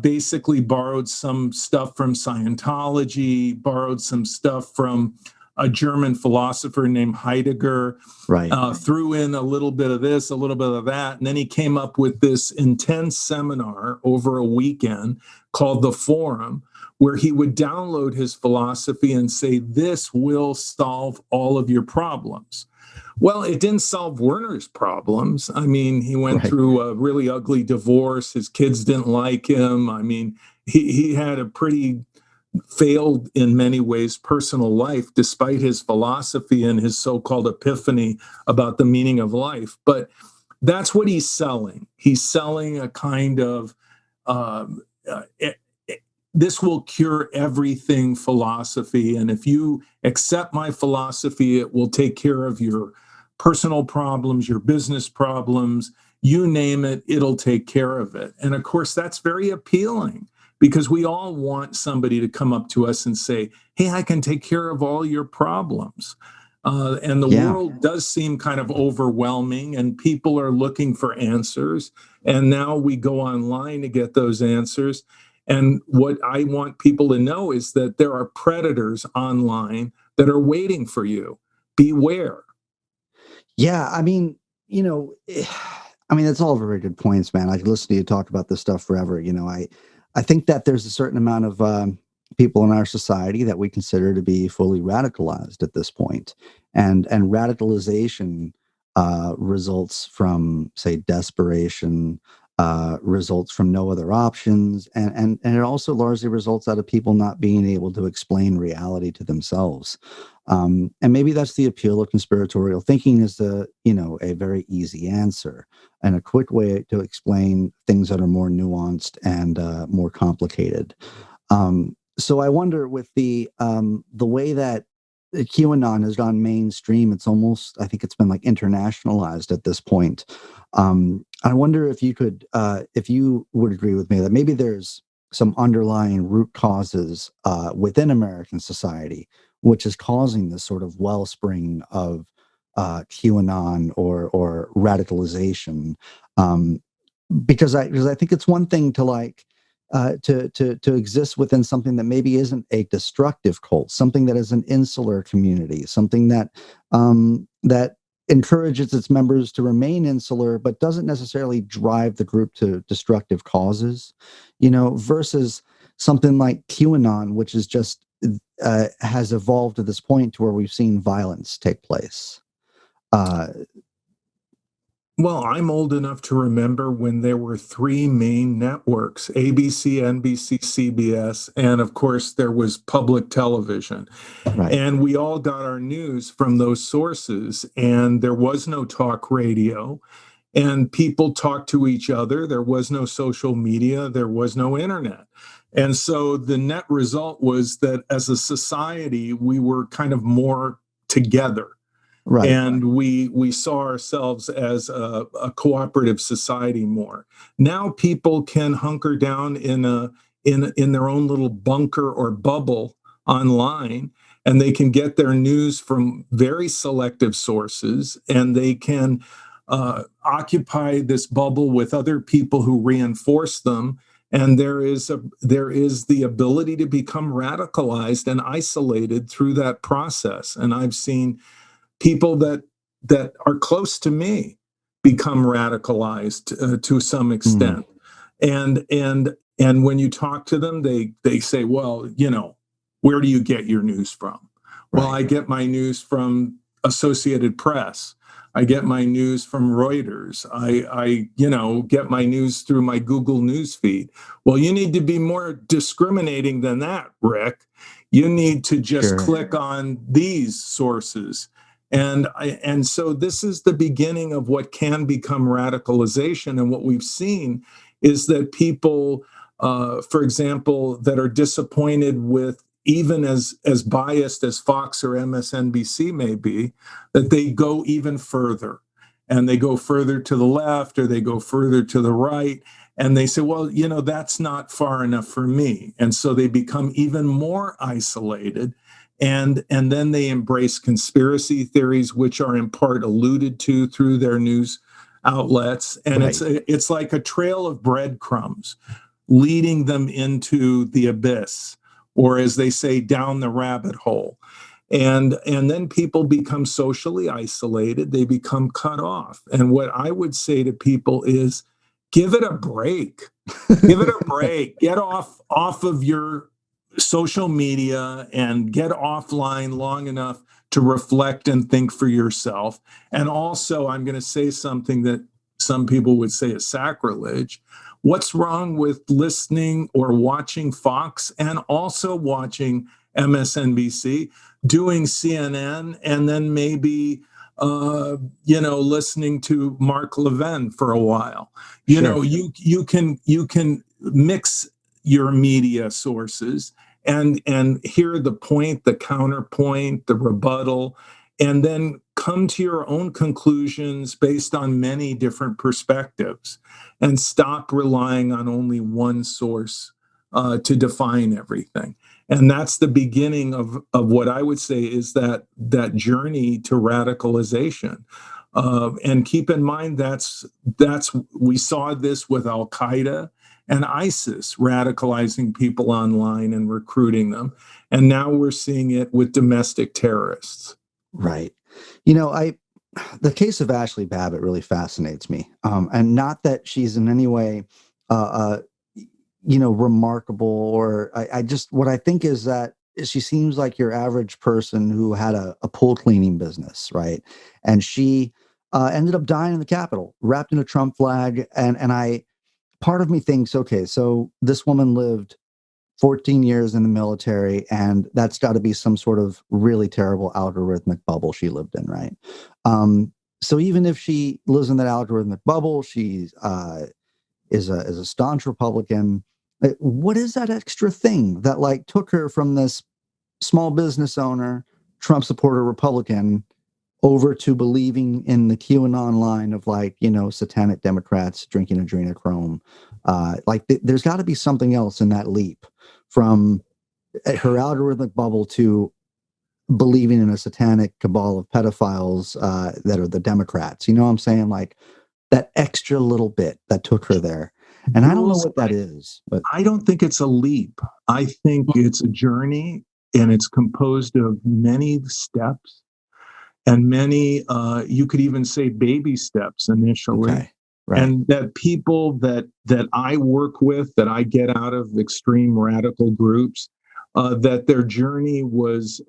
basically borrowed some stuff from Scientology, borrowed some stuff from a German philosopher named Heidegger, threw in a little bit of this, a little bit of that. And then he came up with this intense seminar over a weekend called The Forum, where he would download his philosophy and say, this will solve all of your problems. Well, it didn't solve Werner's problems. I mean, he went Right. through a really ugly divorce. His kids didn't like him. I mean, he had a pretty failed in many ways personal life, despite his philosophy and his so-called epiphany about the meaning of life. But that's what he's selling. He's selling a kind of um, uh, it, this will cure everything philosophy. And if you accept my philosophy, it will take care of your personal problems, your business problems, you name it, it'll take care of it. And of course, that's very appealing because we all want somebody to come up to us and say, hey, I can take care of all your problems. And the Yeah. world does seem kind of overwhelming, and people are looking for answers. And now we go online to get those answers. And what I want people to know is that there are predators online that are waiting for you. Beware. Yeah. I mean, I mean, that's all very good points, man. I could listen to you talk about this stuff forever. I think that there's a certain amount of people in our society that we consider to be fully radicalized at this point, and radicalization results from, say, desperation, results from no other options, and it also largely results out of people not being able to explain reality to themselves. And maybe that's the appeal of conspiratorial thinking, is a very easy answer and a quick way to explain things that are more nuanced and more complicated. So I wonder, with the way that QAnon has gone mainstream, it's almost, I think it's been like internationalized at this point. I wonder if if you would agree with me that maybe there's some underlying root causes within American society, which is causing this sort of wellspring of QAnon or radicalization. Um, because I think it's one thing to to exist within something that maybe isn't a destructive cult, something that is an insular community, something that encourages its members to remain insular, but doesn't necessarily drive the group to destructive causes, versus something like QAnon, which is just has evolved to this point to where we've seen violence take place. Uh, Well, I'm old enough to remember when there were three main networks: ABC, NBC, CBS, and of course, there was public television. right, And we all got our news from those sources, and there was no talk radio, and people talked to each other. There was no social media, there was no internet. And so the net result was that as a society, we were kind of more together, right, and we saw ourselves as a cooperative society more. Now people can hunker down in their own little bunker or bubble online, and they can get their news from very selective sources, and they can occupy this bubble with other people who reinforce them. And there is the ability to become radicalized and isolated through that process. And I've seen people that are close to me become radicalized to some mm, extent. And when you talk to them, they say, well, where do you get your news from? Well, right, I get my news from Associated Press. I get my news from Reuters. I get my news through my Google News feed. Well, you need to be more discriminating than that, Rick. You need to just sure, click on these sources. And so this is the beginning of what can become radicalization. And what we've seen is that people, for example, that are disappointed with, even as biased as Fox or MSNBC may be, that they go even further, and they go further to the left or they go further to the right, and they say, well, that's not far enough for me. And so they become even more isolated, and then they embrace conspiracy theories, which are in part alluded to through their news outlets. And right. it's like a trail of breadcrumbs leading them into the abyss, or as they say, down the rabbit hole. And then people become socially isolated, they become cut off. And what I would say to people is, give it a break. Give it a break. Get off of your social media and get offline long enough to reflect and think for yourself. And also, I'm going to say something that some people would say is sacrilege. What's wrong with listening or watching Fox and also watching MSNBC, doing CNN, and then maybe listening to Mark Levin for a while? Sure. You can mix your media sources and hear the point, the counterpoint, the rebuttal, and then come to your own conclusions based on many different perspectives, and stop relying on only one source to define everything. And that's the beginning of what I would say is that journey to radicalization. And keep in mind that's we saw this with Al Qaeda and ISIS radicalizing people online and recruiting them, and now we're seeing it with domestic terrorists. Right. The case of Ashley Babbitt really fascinates me, and not that she's in any way, remarkable, or I just, what I think is that she seems like your average person who had a pool cleaning business, right? And she ended up dying in the Capitol, wrapped in a Trump flag, and part of me thinks, okay, so this woman lived 14 years in the military, and that's got to be some sort of really terrible algorithmic bubble she lived in, right? So even if she lives in that algorithmic bubble, she is a staunch Republican. What is that extra thing that like took her from this small business owner, Trump supporter Republican over to believing in the QAnon line of satanic Democrats drinking adrenochrome? There's got to be something else in that leap from her algorithmic bubble to believing in a satanic cabal of pedophiles that are the Democrats. You know what I'm saying? Like that extra little bit that took her there. And I don't know what that is, but I don't think it's a leap. I think it's a journey, and it's composed of many steps and many, you could even say baby steps initially. Okay. Right. And that people that I work with, that I get out of extreme radical groups, that their journey was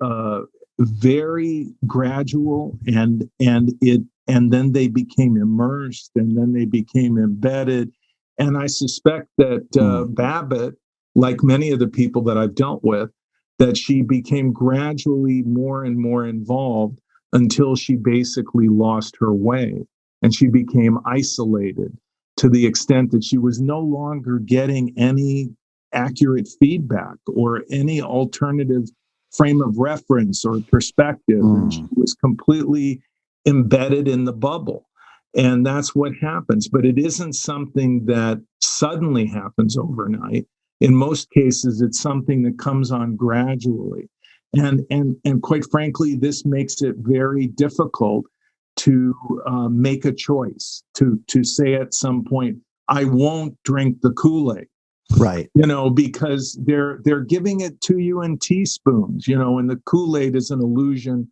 very gradual, and then they became immersed, and then they became embedded. And I suspect that Babbitt, like many of the people that I've dealt with, that she became gradually more and more involved until she basically lost her way. And she became isolated to the extent that she was no longer getting any accurate feedback or any alternative frame of reference or perspective. And she was completely embedded in the bubble. And that's what happens. But it isn't something that suddenly happens overnight. In most cases, it's something that comes on gradually. And quite frankly, this makes it very difficult to make a choice, to say at some point, I won't drink the Kool-Aid. Right. Because they're giving it to you in teaspoons, and the Kool-Aid is an allusion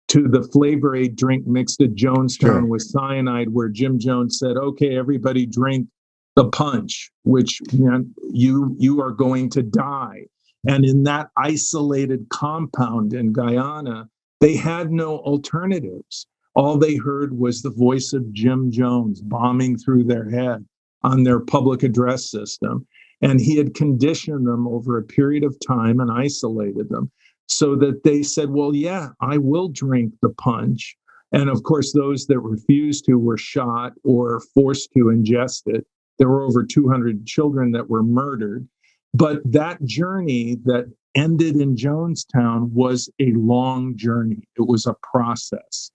to the Flavor Aid drink mixed at Jonestown with cyanide, where Jim Jones said, okay, everybody drink the punch, which you are going to die. And in that isolated compound in Guyana, they had no alternatives. All they heard was the voice of Jim Jones bombing through their head on their public address system. And he had conditioned them over a period of time and isolated them so that they said, well, yeah, I will drink the punch. And of course, those that refused to were shot or forced to ingest it. There were over 200 children that were murdered. But that journey that ended in Jonestown was a long journey. It was a process.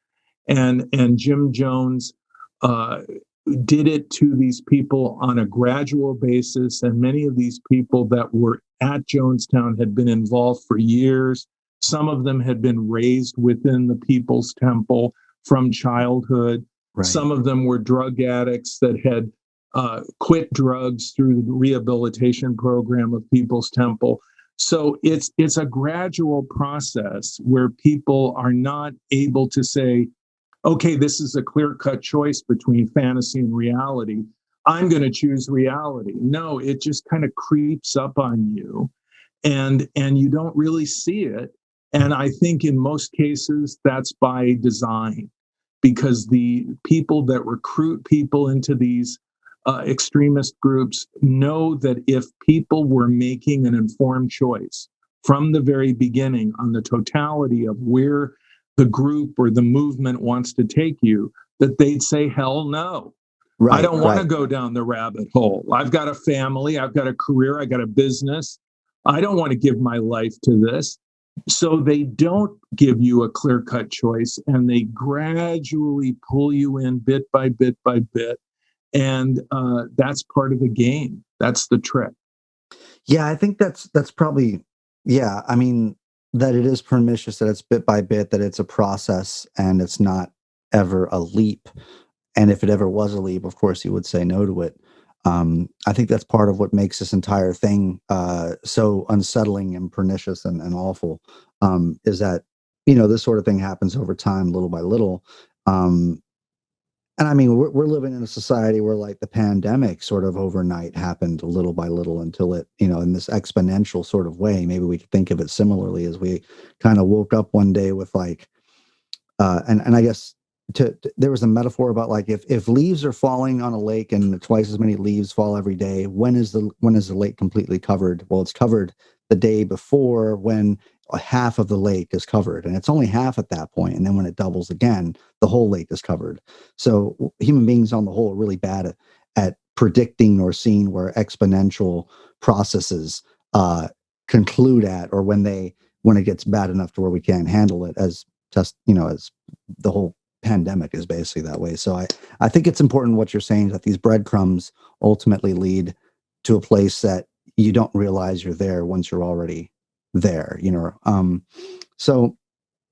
And Jim Jones did it to these people on a gradual basis. And many of these people that were at Jonestown had been involved for years. Some of them had been raised within the People's Temple from childhood. Right. Some of them were drug addicts that had quit drugs through the rehabilitation program of People's Temple. So it's a gradual process where people are not able to say, okay, this is a clear-cut choice between fantasy and reality. I'm going to choose reality. No, it just kind of creeps up on you, and you don't really see it And I think in most cases, that's by design, because the people that recruit people into these extremist groups know that if people were making an informed choice from the very beginning on the totality of where the group or the movement wants to take you, that they'd say, hell no. I don't want to go down the rabbit hole. I've got a family, I've got a career, I got a business. I don't want to give my life to this. So they don't give you a clear-cut choice, and they gradually pull you in bit by bit by bit. And that's part of the game. That's the trick. Yeah, I think that's probably, yeah, I mean, that it is pernicious, that it's bit by bit, that it's a process, and it's not ever a leap. And if it ever was a leap, of course, you would say no to it. I think that's part of what makes this entire thing so unsettling and pernicious and awful, is that, this sort of thing happens over time, little by little. And I mean, we're living in a society where, like, the pandemic sort of overnight happened little by little until it, in this exponential sort of way. Maybe we could think of it similarly, as we kind of woke up one day with, like, and I guess there was a metaphor about, like, if leaves are falling on a lake and twice as many leaves fall every day, when is the lake completely covered? Well, it's covered the day before, when half of the lake is covered, and it's only half at that point. And then when it doubles again, the whole lake is covered. So human beings on the whole are really bad at predicting or seeing where exponential processes conclude at, or when it gets bad enough to where we can't handle it, as as the whole pandemic is basically that way. So I think it's important what you're saying, that these breadcrumbs ultimately lead to a place that you don't realize you're there once you're already there, so.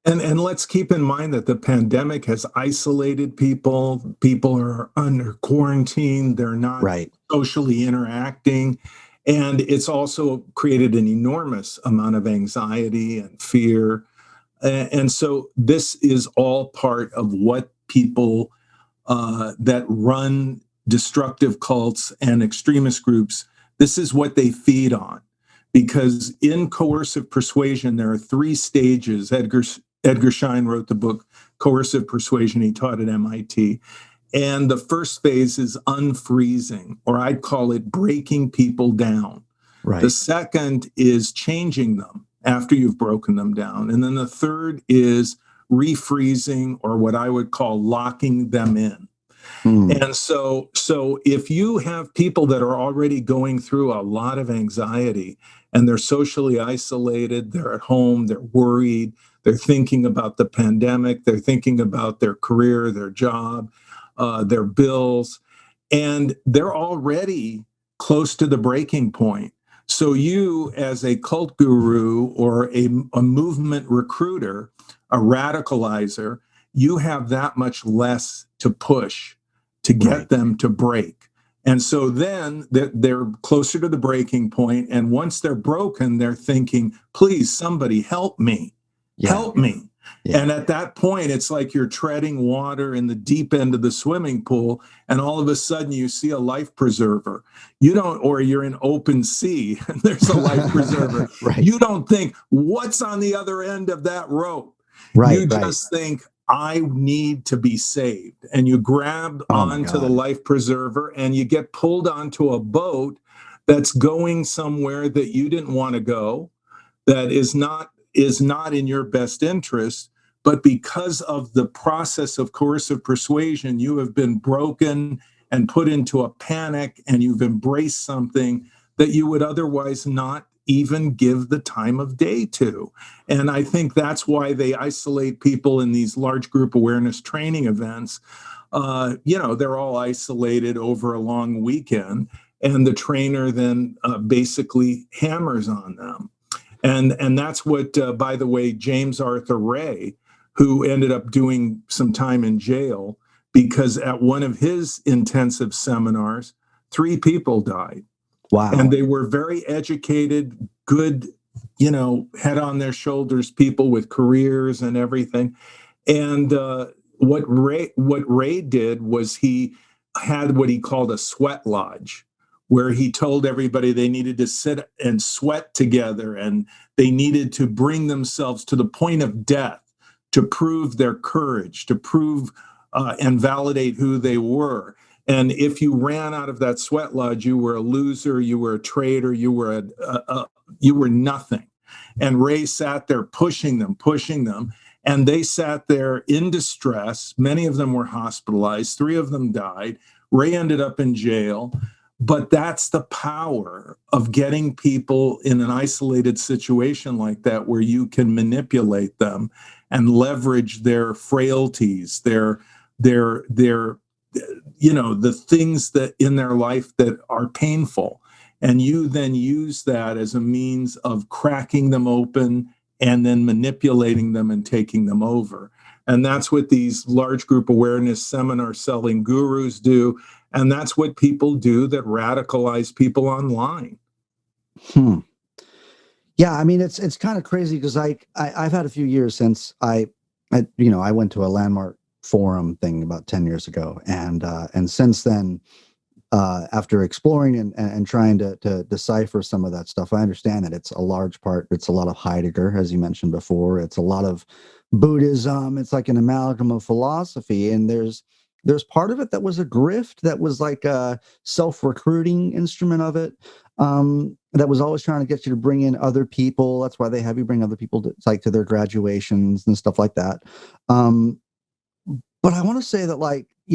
And let's keep in mind that the pandemic has isolated people. People are under quarantine. They're not socially interacting. And it's also created an enormous amount of anxiety and fear. And so this is all part of what people that run destructive cults and extremist groups, this is what they feed on. Because in coercive persuasion, there are 3 stages. Edgar Schein wrote the book Coercive Persuasion. He taught at MIT. And the first phase is unfreezing, or I'd call it breaking people down. Right. The second is changing them after you've broken them down. And then the third is refreezing, or what I would call locking them in. And so if you have people that are already going through a lot of anxiety, and they're socially isolated, they're at home, they're worried, they're thinking about the pandemic, they're thinking about their career, their job, their bills, and they're already close to the breaking point. So you, as a cult guru or a movement recruiter, a radicalizer, you have that much less to push to get them to break. And so then they're closer to the breaking point. And once they're broken, they're thinking, please, somebody help me. Help me. Yeah. And at that point, it's like you're treading water in the deep end of the swimming pool, and all of a sudden you see a life preserver. Or you're in open sea and there's a life preserver. You don't think, what's on the other end of that rope? You just think, I need to be saved. And you grab onto the life preserver, and you get pulled onto a boat that's going somewhere that you didn't want to go, that is not in your best interest. But because of the process of coercive persuasion, you have been broken and put into a panic, and you've embraced something that you would otherwise not even give the time of day to. And I think that's why they isolate people in these large group awareness training events. They're all isolated over a long weekend, and the trainer then basically hammers on them. And that's what, by the way, James Arthur Ray, who ended up doing some time in jail, because at one of his intensive seminars, 3 people died. Wow. And they were very educated, good, head on their shoulders people with careers and everything. And what Ray did was he had what he called a sweat lodge, where he told everybody they needed to sit and sweat together, and they needed to bring themselves to the point of death to prove their courage, to prove and validate who they were. And if you ran out of that sweat lodge, you were a loser, you were a traitor, you were nothing. And Ray sat there pushing them, and they sat there in distress. Many of them were hospitalized. 3 of them died. Ray ended up in jail. But that's the power of getting people in an isolated situation like that, where you can manipulate them and leverage their frailties, their the things that in their life that are painful. And you then use that as a means of cracking them open and then manipulating them and taking them over. And that's what these large group awareness seminar selling gurus do. And that's what people do that radicalize people online. Yeah, I mean, it's kind of crazy because I've had a few years since I went to a landmark forum thing about 10 years ago, and since then, after exploring and trying to decipher some of that stuff, I understand that it's a large part. It's a lot of Heidegger, as you mentioned before. It's a lot of Buddhism. It's like an amalgam of philosophy, and there's part of it that was a grift, that was like a self-recruiting instrument of it, that was always trying to get you to bring in other people. That's why they have you bring other people to their graduations and stuff like that. But I want to say that,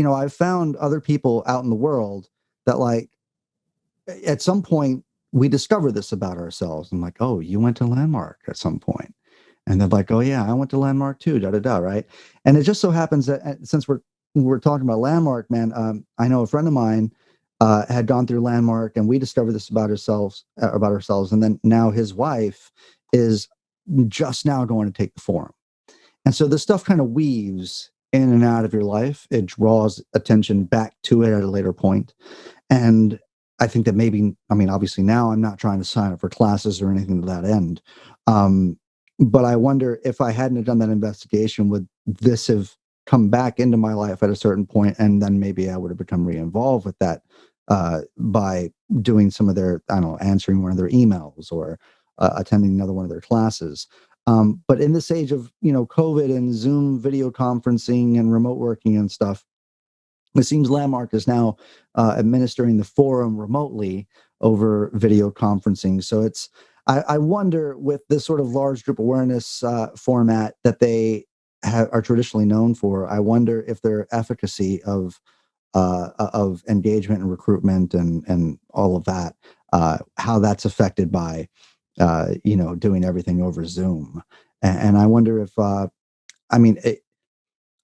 I've found other people out in the world that, at some point we discover this about ourselves. I'm like, oh, you went to Landmark at some point. And they're like, oh yeah, I went to Landmark too, right? And it just so happens that since we're talking about Landmark, man, I know a friend of mine had gone through Landmark, and we discovered this about ourselves. And then now his wife is just now going to take the forum. And so this stuff kind of weaves in and out of your life. It draws attention back to it at a later point. And I think that maybe, obviously now I'm not trying to sign up for classes or anything to that end. But I wonder if I hadn't done that investigation, would this have come back into my life at a certain point, and then maybe I would have become re-involved with that by doing some of their, answering one of their emails or attending another one of their classes. But in this age of, COVID and Zoom video conferencing and remote working and stuff, it seems Landmark is now administering the forum remotely over video conferencing. So I wonder, with this sort of large group awareness format that they are traditionally known for, I wonder if their efficacy of engagement and recruitment and all of that, how that's affected by doing everything over Zoom. And I wonder if, I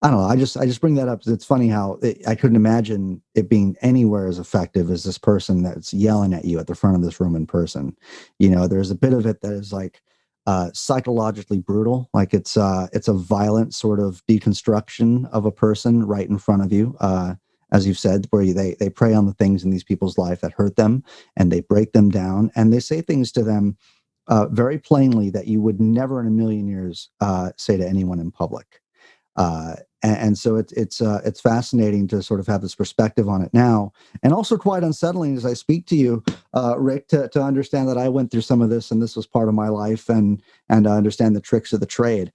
don't know. I just bring that up because it's funny how I couldn't imagine it being anywhere as effective as this person that's yelling at you at the front of this room in person. There's a bit of it that is like psychologically brutal. Like it's a violent sort of deconstruction of a person right in front of you. As you've said, where they prey on the things in these people's life that hurt them, and they break them down, and they say things to them very plainly that you would never in a million years say to anyone in public. And so it's fascinating to sort of have this perspective on it now, and also quite unsettling as I speak to you, Rick, to understand that I went through some of this, and this was part of my life, and I understand the tricks of the trade.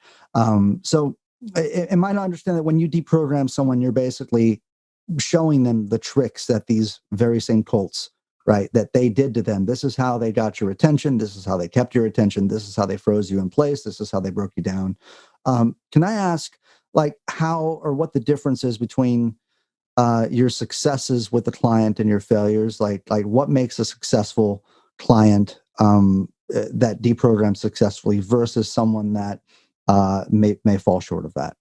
So am I to understand that when you deprogram someone, you're basically showing them the tricks that these very same cults, right, that they did to them? This is how they got your attention. This is how they kept your attention. This is how they froze you in place. This is how they broke you down. Can I ask, how or what the difference is between your successes with the client and your failures? Like what makes a successful client that deprograms successfully versus someone that may fall short of that?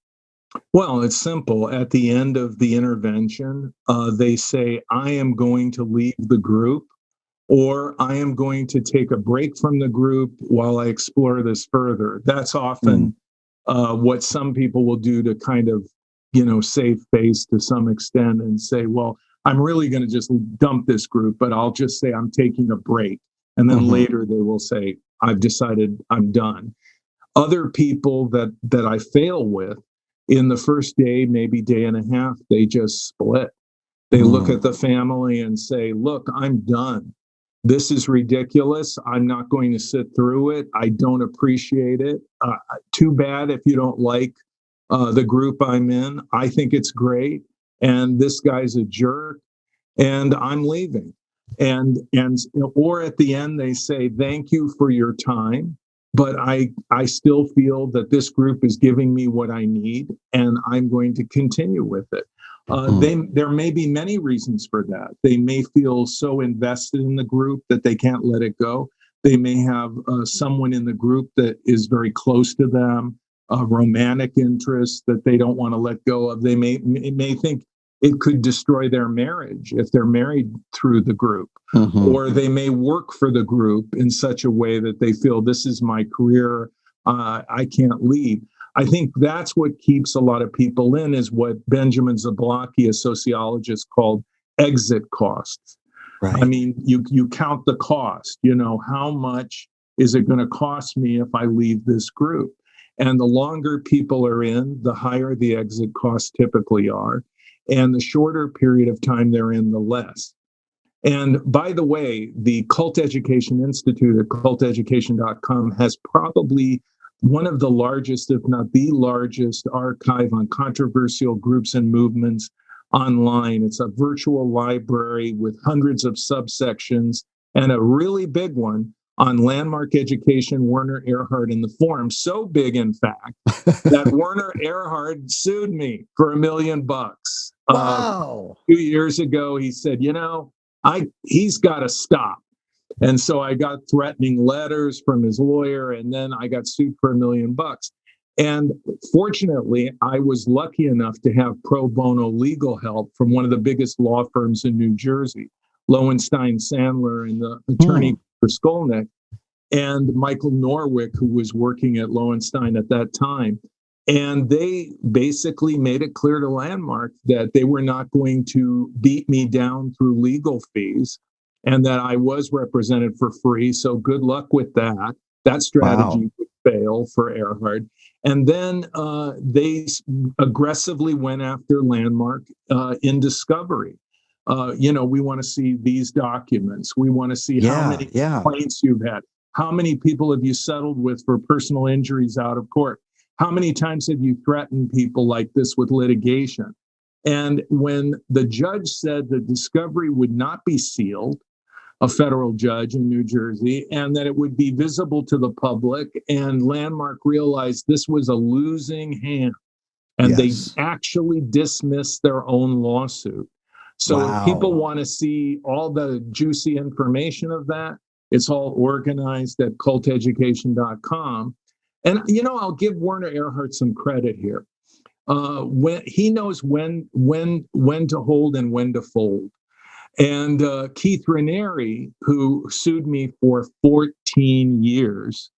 Well, it's simple. At the end of the intervention, they say, I am going to leave the group, or I am going to take a break from the group while I explore this further. That's often what some people will do to kind of, save face to some extent and say, well, I'm really going to just dump this group, but I'll just say I'm taking a break. And then later they will say, I've decided I'm done. Other people that I fail with, in the first day, maybe day and a half, they just split. They look at the family and say, look, I'm done. This is ridiculous. I'm not going to sit through it. I don't appreciate it. Too bad if you don't like the group I'm in. I think it's great. And this guy's a jerk and I'm leaving. And or at the end, they say, thank you for your time. But I still feel that this group is giving me what I need, and I'm going to continue with it. There may be many reasons for that. They may feel so invested in the group that they can't let it go. They may have someone in the group that is very close to them, a romantic interest that they don't want to let go of. They may think it could destroy their marriage if they're married through the group. Or they may work for the group in such a way that they feel this is my career, I can't leave. I think that's what keeps a lot of people in, is what Benjamin Zablocki, a sociologist, called exit costs. Right. I mean, you count the cost, how much is it going to cost me if I leave this group? And the longer people are in, the higher the exit costs typically are. And the shorter period of time they're in, the less. And by the way, the Cult Education Institute at culteducation.com has probably one of the largest, if not the largest, archive on controversial groups and movements online. It's a virtual library with hundreds of subsections and a really big one on landmark education, Werner, Erhard, and the Forum. So big, in fact, that Werner Erhard sued me for $1 million. Wow. 2 years ago, he said, he's got to stop. And so I got threatening letters from his lawyer, and then I got sued for $1 million. And fortunately, I was lucky enough to have pro bono legal help from one of the biggest law firms in New Jersey, Lowenstein Sandler, and the attorney for Skolnick, and Michael Norwick, who was working at Lowenstein at that time. And they basically made it clear to Landmark that they were not going to beat me down through legal fees, and that I was represented for free. So good luck with that. That strategy would fail for Erhard. And then they aggressively went after Landmark in discovery. We want to see these documents. We want to see how many complaints you've had. How many people have you settled with for personal injuries out of court? How many times have you threatened people like this with litigation? And when the judge said the discovery would not be sealed, a federal judge in New Jersey, and that it would be visible to the public, and Landmark realized this was a losing hand, and they actually dismissed their own lawsuit. So if people want to see all the juicy information of that, it's all organized at culteducation.com. And, I'll give Werner Erhard some credit here. When he knows when to hold and when to fold. And Keith Raniere, who sued me for 14 years,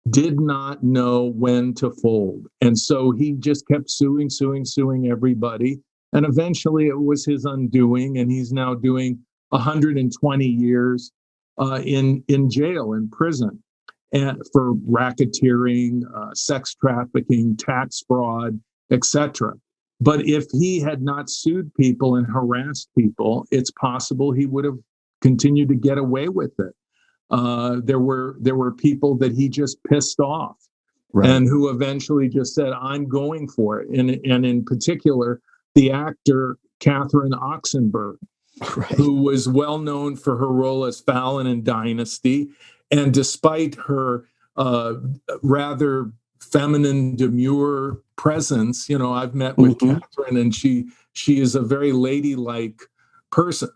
did not know when to fold. And so he just kept suing everybody. And eventually it was his undoing. And he's now doing 120 years in jail, in prison, and for racketeering, sex trafficking, tax fraud, etc. But if he had not sued people and harassed people, it's possible he would have continued to get away with it. There were people that he just pissed off, and who eventually just said, "I'm going for it." And in particular, the actor Katherine Oxenberg, who was well known for her role as Fallon in Dynasty, and despite her rather feminine, demure presence, I've met with Katherine, and she is a very ladylike person,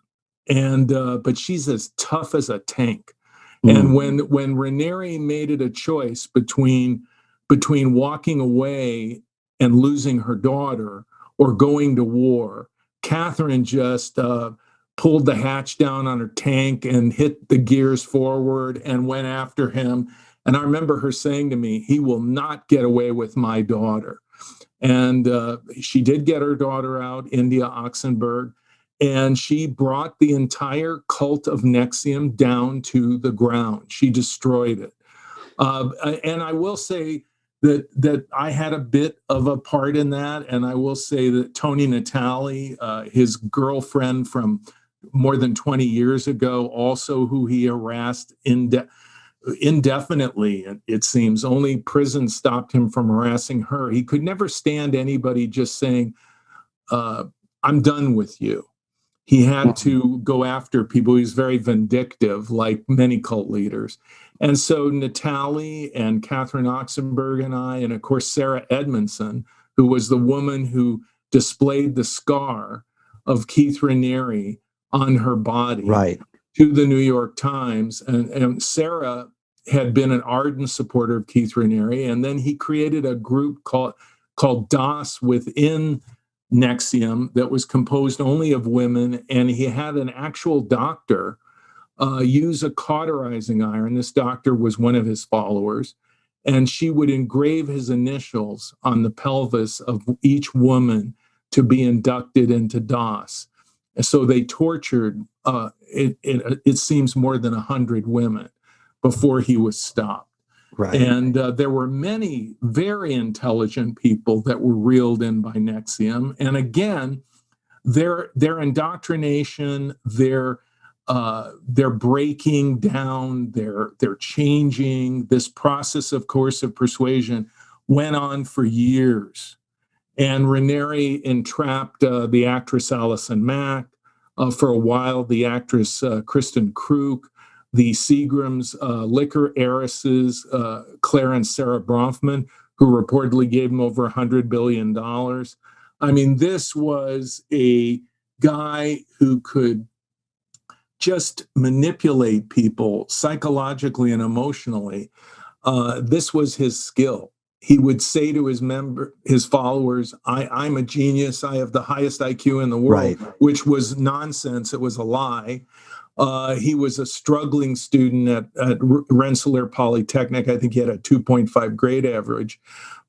and but she's as tough as a tank. And when Raniere made it a choice between walking away and losing her daughter or going to war, Katherine just pulled the hatch down on her tank and hit the gears forward and went after him. And I remember her saying to me, "He will not get away with my daughter." And she did get her daughter out, India Oxenberg, and she brought the entire cult of NXVIM down to the ground. She destroyed it. And I will say that I had a bit of a part in that. And I will say that Tony Natale, his girlfriend from more than 20 years ago, also who he harassed indefinitely, it seems. Only prison stopped him from harassing her. He could never stand anybody just saying, I'm done with you. He had to go after people. He's very vindictive, like many cult leaders. And so Natalie and Katherine Oxenberg and I, and of course, Sarah Edmondson, who was the woman who displayed the scar of Keith Raniere on her body Right. to the New York Times. And Sarah had been an ardent supporter of Keith Raniere. And then he created a group called DOS within NXVIM that was composed only of women, and he had an actual doctor use a cauterizing iron. This doctor was one of his followers, and she would engrave his initials on the pelvis of each woman to be inducted into DOS. And so they tortured, it seems, more than 100 women before he was stopped. Right. And there were many very intelligent people that were reeled in by NXVIM. And again, their indoctrination, their breaking down, their changing. This process, of course, of persuasion went on for years. And Raniere entrapped the actress Allison Mack, for a while the actress Kristen Kruk, the Seagram's liquor heiresses, Claire and Sarah Bronfman, who reportedly gave him over $100 billion. I mean, this was a guy who could just manipulate people psychologically and emotionally. This was his skill. He would say to his followers, I'm a genius. I have the highest IQ in the world, Right. which was nonsense. It was a lie. He was a struggling student at Rensselaer Polytechnic. I think he had a 2.5 grade average.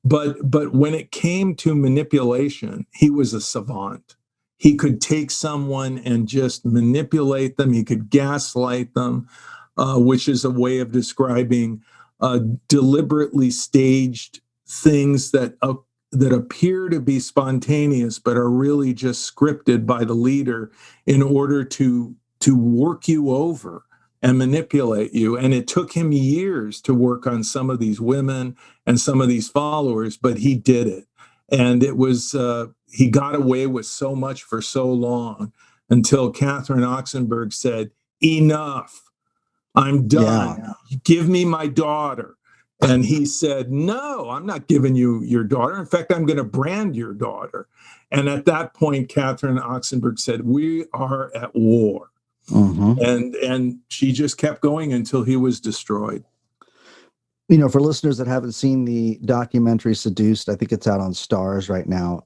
But when it came to manipulation, he was a savant. He could take someone and just manipulate them. He could gaslight them, which is a way of describing deliberately staged things that appear to be spontaneous, but are really just scripted by the leader in order to work you over and manipulate you. And it took him years to work on some of these women and some of these followers, but he did it. And it was, he got away with so much for so long until Katherine Oxenberg said, enough, I'm done. Yeah. Give me my daughter. And he said, no, I'm not giving you your daughter. In fact, I'm going to brand your daughter. And at that point, Katherine Oxenberg said, we are at war. Mm-hmm. And she just kept going until he was destroyed. You know, for listeners that haven't seen the documentary Seduced, I think it's out on Stars right now.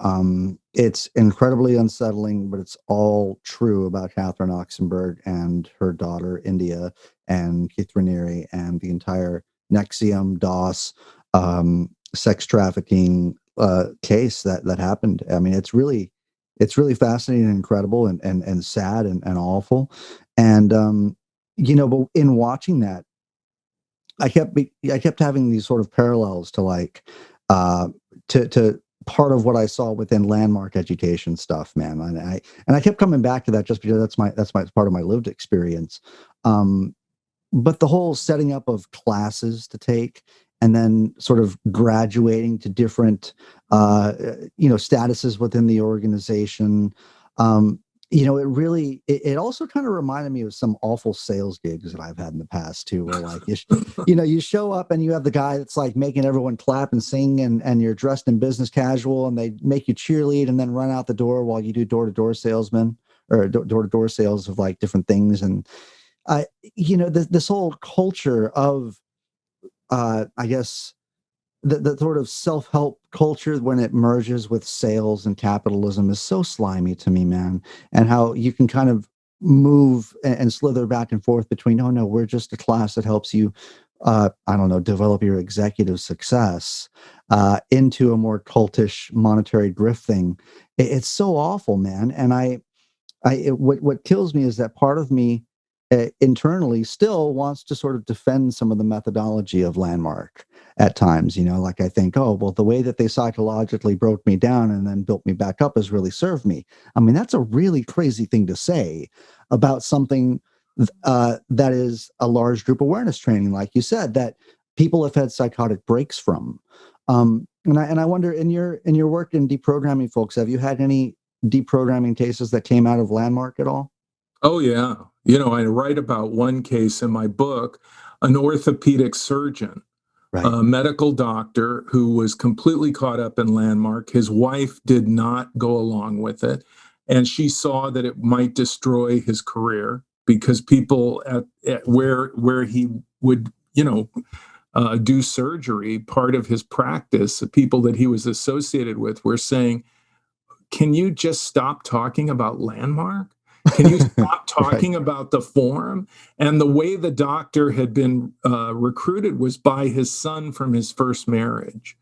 It's incredibly unsettling, but it's all true about Katherine Oxenberg and her daughter, India, and Keith Raniere, and the entire NXVIM, DOS, sex trafficking case that happened. I mean, it's really fascinating and incredible and sad and awful. And, you know, but in watching that, I kept having these sort of parallels to like, to part of what I saw within landmark education stuff, man. And I kept coming back to that just because that's my part of my lived experience. But the whole setting up of classes to take and then sort of graduating to different, statuses within the organization. It also kind of reminded me of some awful sales gigs that I've had in the past too, where like, you show up and you have the guy that's like making everyone clap and sing and you're dressed in business casual and they make you cheerlead and then run out the door while you do door-to-door salesman or door-to-door sales of like different things. And this whole culture of, I guess, the sort of self-help culture when it merges with sales and capitalism is so slimy to me, man. And how you can kind of move and slither back and forth between, oh no, we're just a class that helps you, develop your executive success, into a more cultish monetary grift thing. It's so awful, man. And what kills me is that part of me internally still wants to sort of defend some of the methodology of Landmark at times. Like I think, oh, well, the way that they psychologically broke me down and then built me back up has really served me. I mean, that's a really crazy thing to say about something that is a large group awareness training, like you said, that people have had psychotic breaks from. And I wonder, in your work in deprogramming folks, have you had any deprogramming cases that came out of Landmark at all? Oh, yeah. I write about one case in my book, an orthopedic surgeon, Right. a medical doctor who was completely caught up in Landmark. His wife did not go along with it, and she saw that it might destroy his career because people at where he would, do surgery, part of his practice, the people that he was associated with were saying, can you just stop talking about Landmark? Can you stop talking Right. about the form? And the way the doctor had been recruited was by his son from his first marriage,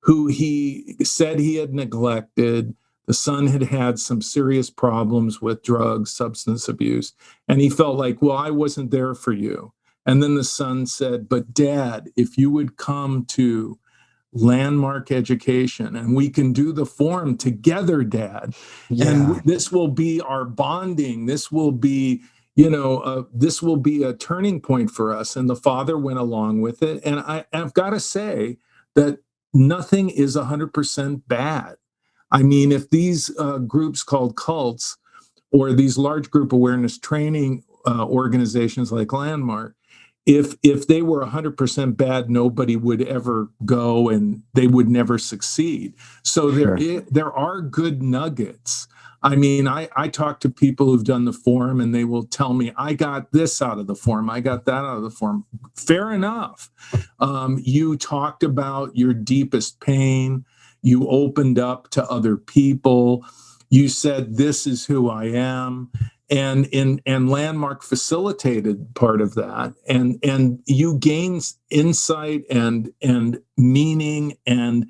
who he said he had neglected. The son had had some serious problems with drugs, substance abuse. And he felt like, well, I wasn't there for you. And then the son said, but Dad, if you would come to Landmark education and we can do the forum together, Dad, and Yeah. this will be our bonding, this will be this will be a turning point for us. And the father went along with it, and I've got to say that nothing is 100% bad. I mean, if these groups called cults or these large group awareness training organizations like Landmark, if they were 100% bad, nobody would ever go and they would never succeed. So Sure. there are good nuggets. I mean, I talk to people who've done the forum and they will tell me, I got this out of the forum, I got that out of the forum. Fair enough. You talked about your deepest pain. You opened up to other people. You said, this is who I am. And Landmark facilitated part of that, and you gained insight and meaning, and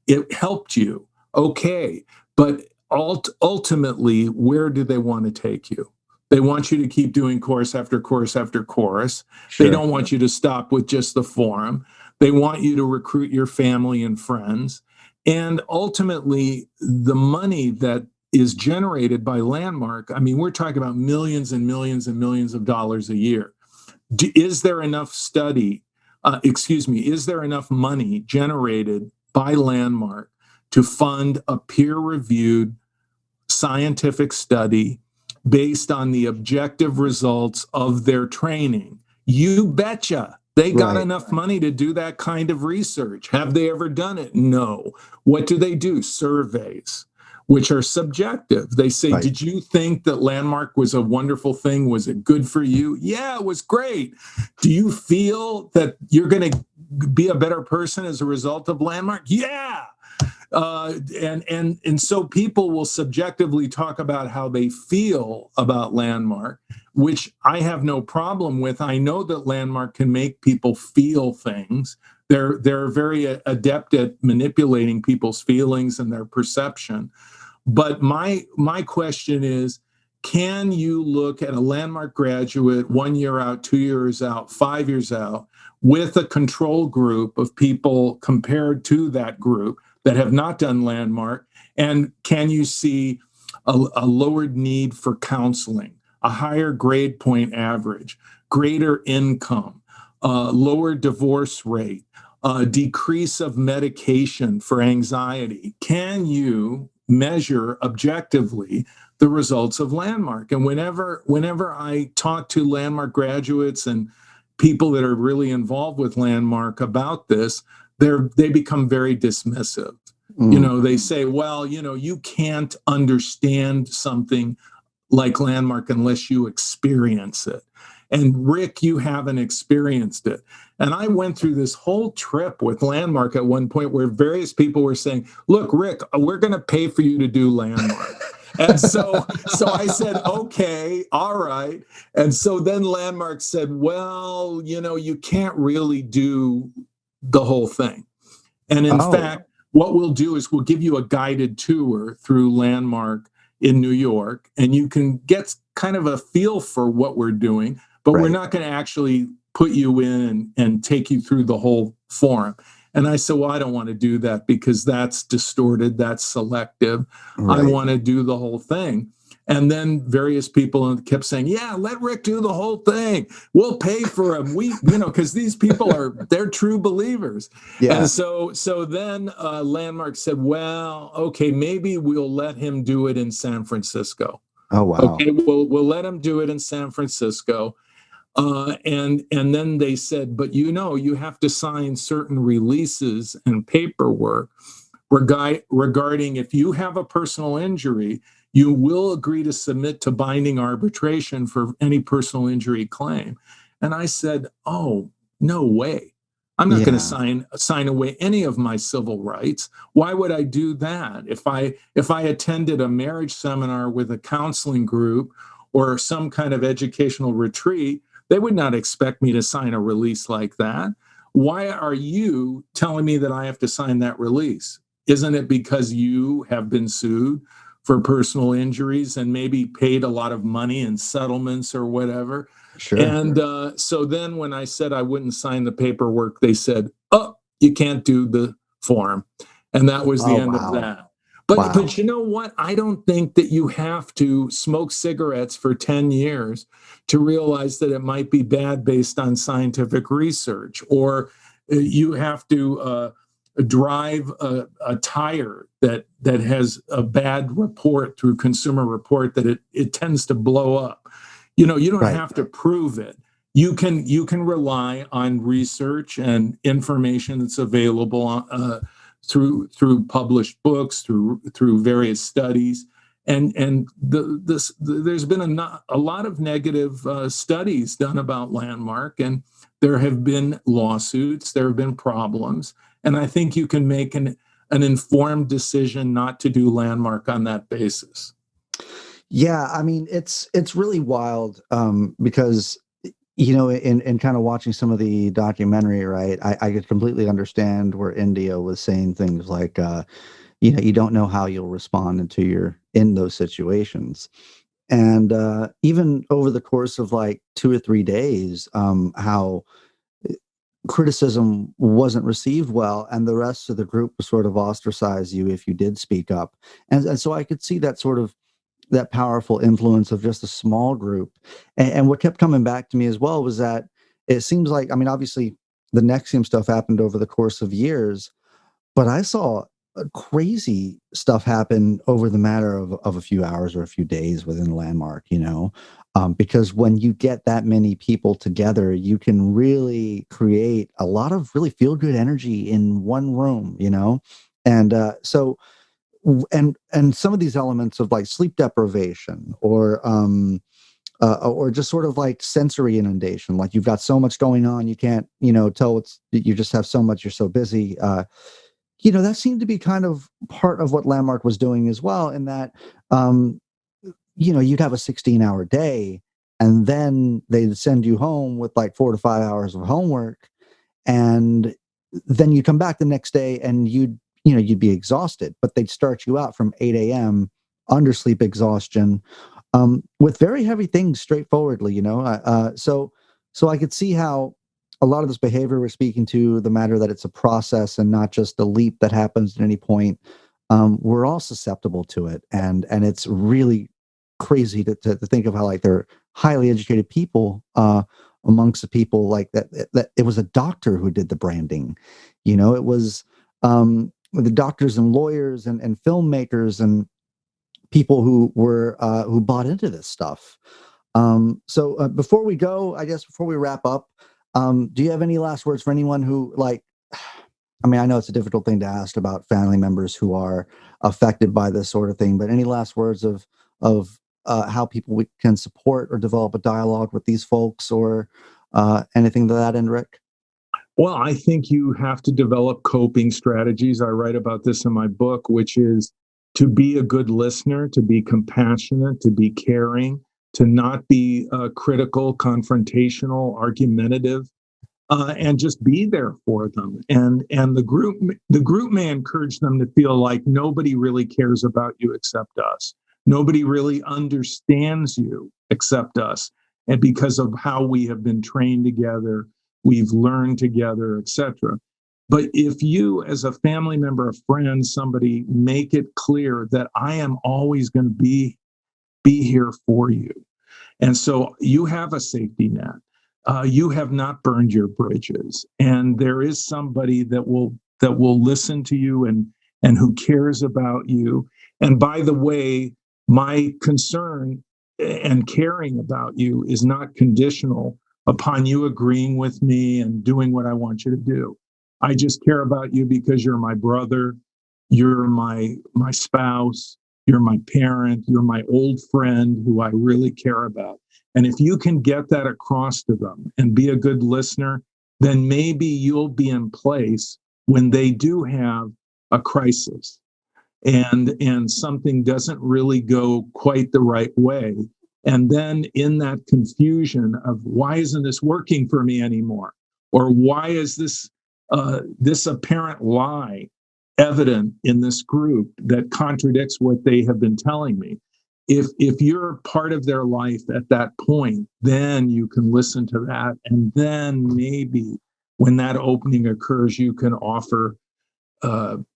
it helped you. Okay, but ultimately, where do they want to take you? They want you to keep doing course after course after course. They Sure. don't want you to stop with just the forum. They want you to recruit your family and friends. And ultimately, the money that is generated by Landmark, I mean, we're talking about millions and millions and millions of dollars a year. Is there enough is there enough money generated by Landmark to fund a peer-reviewed scientific study based on the objective results of their training? You betcha. They got Right. enough money to do that kind of research. Have they ever done it? No. What do? Surveys, which are subjective. They say, Right. did you think that Landmark was a wonderful thing? Was it good for you? Yeah, it was great. Do you feel that you're going to be a better person as a result of Landmark? Yeah. And so people will subjectively talk about how they feel about Landmark, which I have no problem with. I know that Landmark can make people feel things. They're very adept at manipulating people's feelings and their perception. But my question is, can you look at a Landmark graduate 1 year out, 2 years out, 5 years out, with a control group of people compared to that group that have not done Landmark, and can you see a lowered need for counseling, a higher grade point average, greater income, lower divorce rate, decrease of medication for anxiety? Can you measure objectively the results of Landmark? And whenever I talk to Landmark graduates and people that are really involved with Landmark about this, they become very dismissive. They say, well, you can't understand something like Landmark unless you experience it. And Rick, you haven't experienced it. And I went through this whole trip with Landmark at one point where various people were saying, look, Rick, we're going to pay for you to do Landmark. And so I said, okay, all right. And so then Landmark said, well, you can't really do the whole thing. And in fact, what we'll do is we'll give you a guided tour through Landmark in New York, and you can get kind of a feel for what we're doing. but we're not going to actually put you in and take you through the whole forum. And I said, well, I don't want to do that because that's distorted, that's selective. Right. I want to do the whole thing. And then various people kept saying, yeah, let Rick do the whole thing. We'll pay for him. Because these people they're true believers. Yeah. And so then Landmark said, well, okay, maybe we'll let him do it in San Francisco. Oh, wow. Okay, we'll let him do it in San Francisco. And then they said, but you have to sign certain releases and paperwork regarding if you have a personal injury, you will agree to submit to binding arbitration for any personal injury claim. And I said, oh, no way. I'm not going to sign away any of my civil rights. Why would I do that? If I attended a marriage seminar with a counseling group or some kind of educational retreat, they would not expect me to sign a release like that. Why are you telling me that I have to sign that release? Isn't it because you have been sued for personal injuries and maybe paid a lot of money in settlements or whatever? Sure. And so then when I said I wouldn't sign the paperwork, they said, oh, you can't do the form. And that was the end of that. But you know what? I don't think that you have to smoke cigarettes for 10 years to realize that it might be bad based on scientific research, or you have to drive a tire that has a bad report through Consumer Report that it tends to blow up. You don't have to prove it. You can rely on research and information that's available through published books, through various studies, and there's been a lot of negative studies done about Landmark, and there have been lawsuits, there have been problems, and I think you can make an informed decision not to do Landmark on that basis. Yeah, I mean, it's really wild because, in kind of watching some of the documentary, right, I could completely understand where India was saying things like, you don't know how you'll respond until you're in those situations. And even over the course of like 2 or 3 days, how criticism wasn't received well, and the rest of the group was sort of ostracize you if you did speak up. And so I could see that powerful influence of just a small group. And what kept coming back to me as well was that it seems like, I mean, obviously the NXVIM stuff happened over the course of years, but I saw crazy stuff happen over the matter of a few hours or a few days within Landmark, because when you get that many people together, you can really create a lot of really feel-good energy in one room, and and some of these elements of like sleep deprivation or just sort of like sensory inundation, like you've got so much going on, you can't, tell you just have so much, you're so busy. That seemed to be kind of part of what Landmark was doing as well, in that, you'd have a 16-hour day and then they'd send you home with like 4 to 5 hours of homework. And then you'd come back the next day and you'd be exhausted, but they'd start you out from 8 a.m. undersleep exhaustion, with very heavy things straightforwardly, so I could see how a lot of this behavior we're speaking to, the matter that it's a process and not just a leap that happens at any point, we're all susceptible to it. And it's really crazy to think of how like they're highly educated people amongst the people like that it was a doctor who did the branding. It was the doctors and lawyers and filmmakers and people who were who bought into this stuff. So before we go, I guess before we wrap up, do you have any last words for anyone who, like, I mean, I know it's a difficult thing to ask about family members who are affected by this sort of thing, but any last words of how people can support or develop a dialogue with these folks, or anything to that end, Rick? Well, I think you have to develop coping strategies. I write about this in my book, which is to be a good listener, to be compassionate, to be caring, to not be critical, confrontational, argumentative, and just be there for them. And the group may encourage them to feel like nobody really cares about you except us. Nobody really understands you except us. and because of how we have been trained together, we've learned together, etc. But if you, as a family member, a friend, somebody, make it clear that I am always going to be here for you. And so you have a safety net. You have not burned your bridges. And there is somebody that will listen to you and who cares about you. And by the way, my concern and caring about you is not conditional upon you agreeing with me and doing what I want you to do. I just care about you because you're my brother, you're my spouse, you're my parent, you're my old friend who I really care about. And if you can get that across to them and be a good listener, then maybe you'll be in place when they do have a crisis and something doesn't really go quite the right way. And then in that confusion of why isn't this working for me anymore? Or why is this apparent lie evident in this group that contradicts what they have been telling me? If you're part of their life at that point, then you can listen to that. And then maybe when that opening occurs, you can offer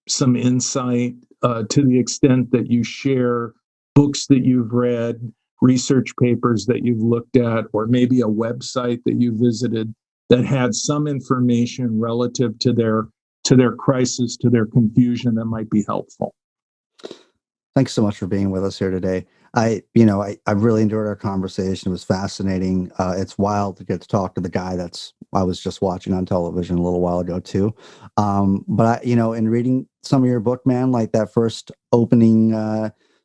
some insight to the extent that you share books that you've read, research papers that you've looked at, or maybe a website that you visited that had some information relative to their crisis, to their confusion that might be helpful. Thanks so much for being with us here today. I really enjoyed our conversation. It was fascinating. It's wild to get to talk to the guy I was just watching on television a little while ago too. But in reading some of your book, man, like that first opening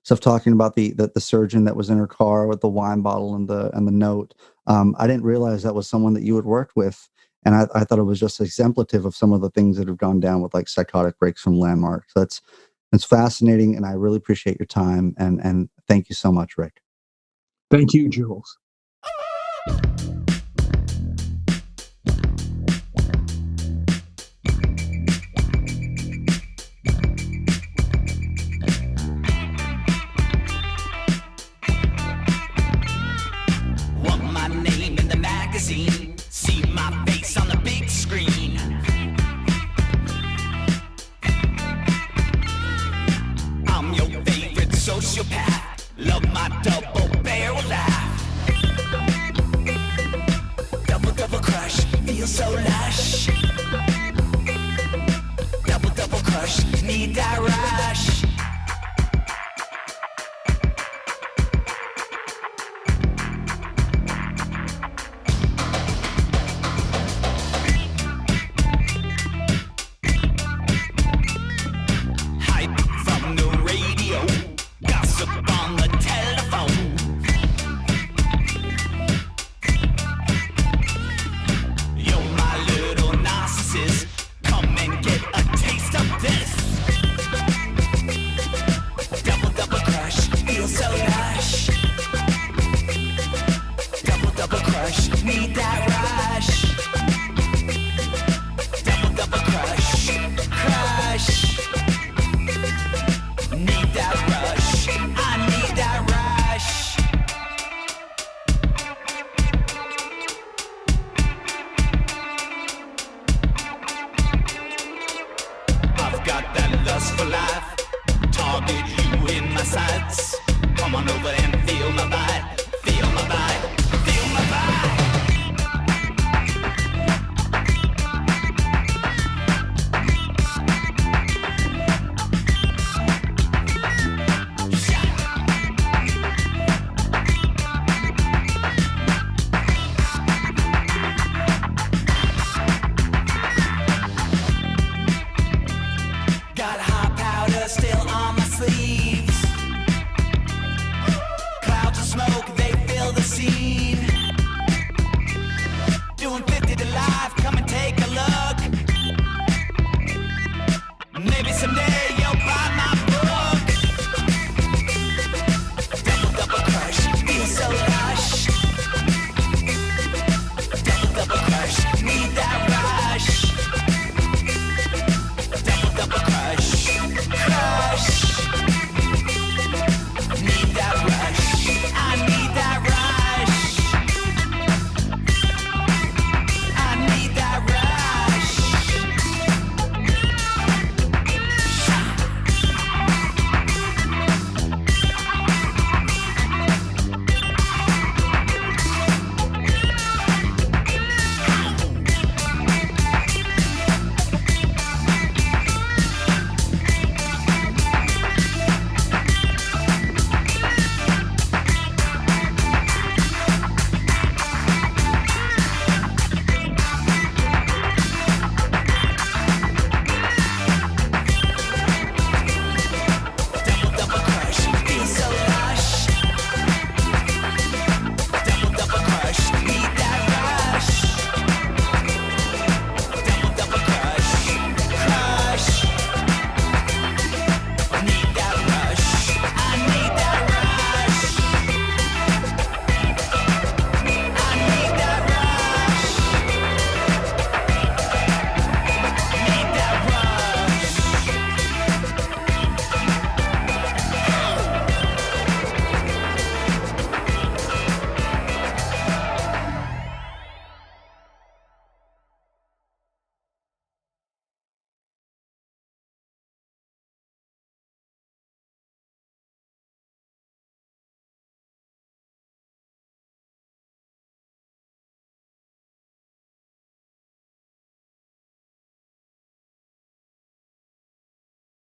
stuff talking about the surgeon that was in her car with the wine bottle and the note. I didn't realize that was someone that you had worked with. And I thought it was just exemplative of some of the things that have gone down with like psychotic breaks from Landmark. So it's fascinating, and I really appreciate your time. And thank you so much, Rick. Thank you, Jules. Want my name in the magazine, see my face on the big screen. I'm your favorite sociopath, love my double barrel laugh. Double crush, feel so lush. Double crush, need that rush. Hype from the radio, gossip on the telephone. You're my little narcissist, come and get a taste of this. Double crush, feel so lush. Double crush, need that rush. Double crush, need that rush. I need that rush. I've got that lust for life. Target you in my sights. Come on over and feel my vibe. Feel my vibe. Feel my vibe. Got hot powder still on my sleeves. Clouds of smoke, they fill the scene. Doing 50 to life, come and take a look. Maybe someday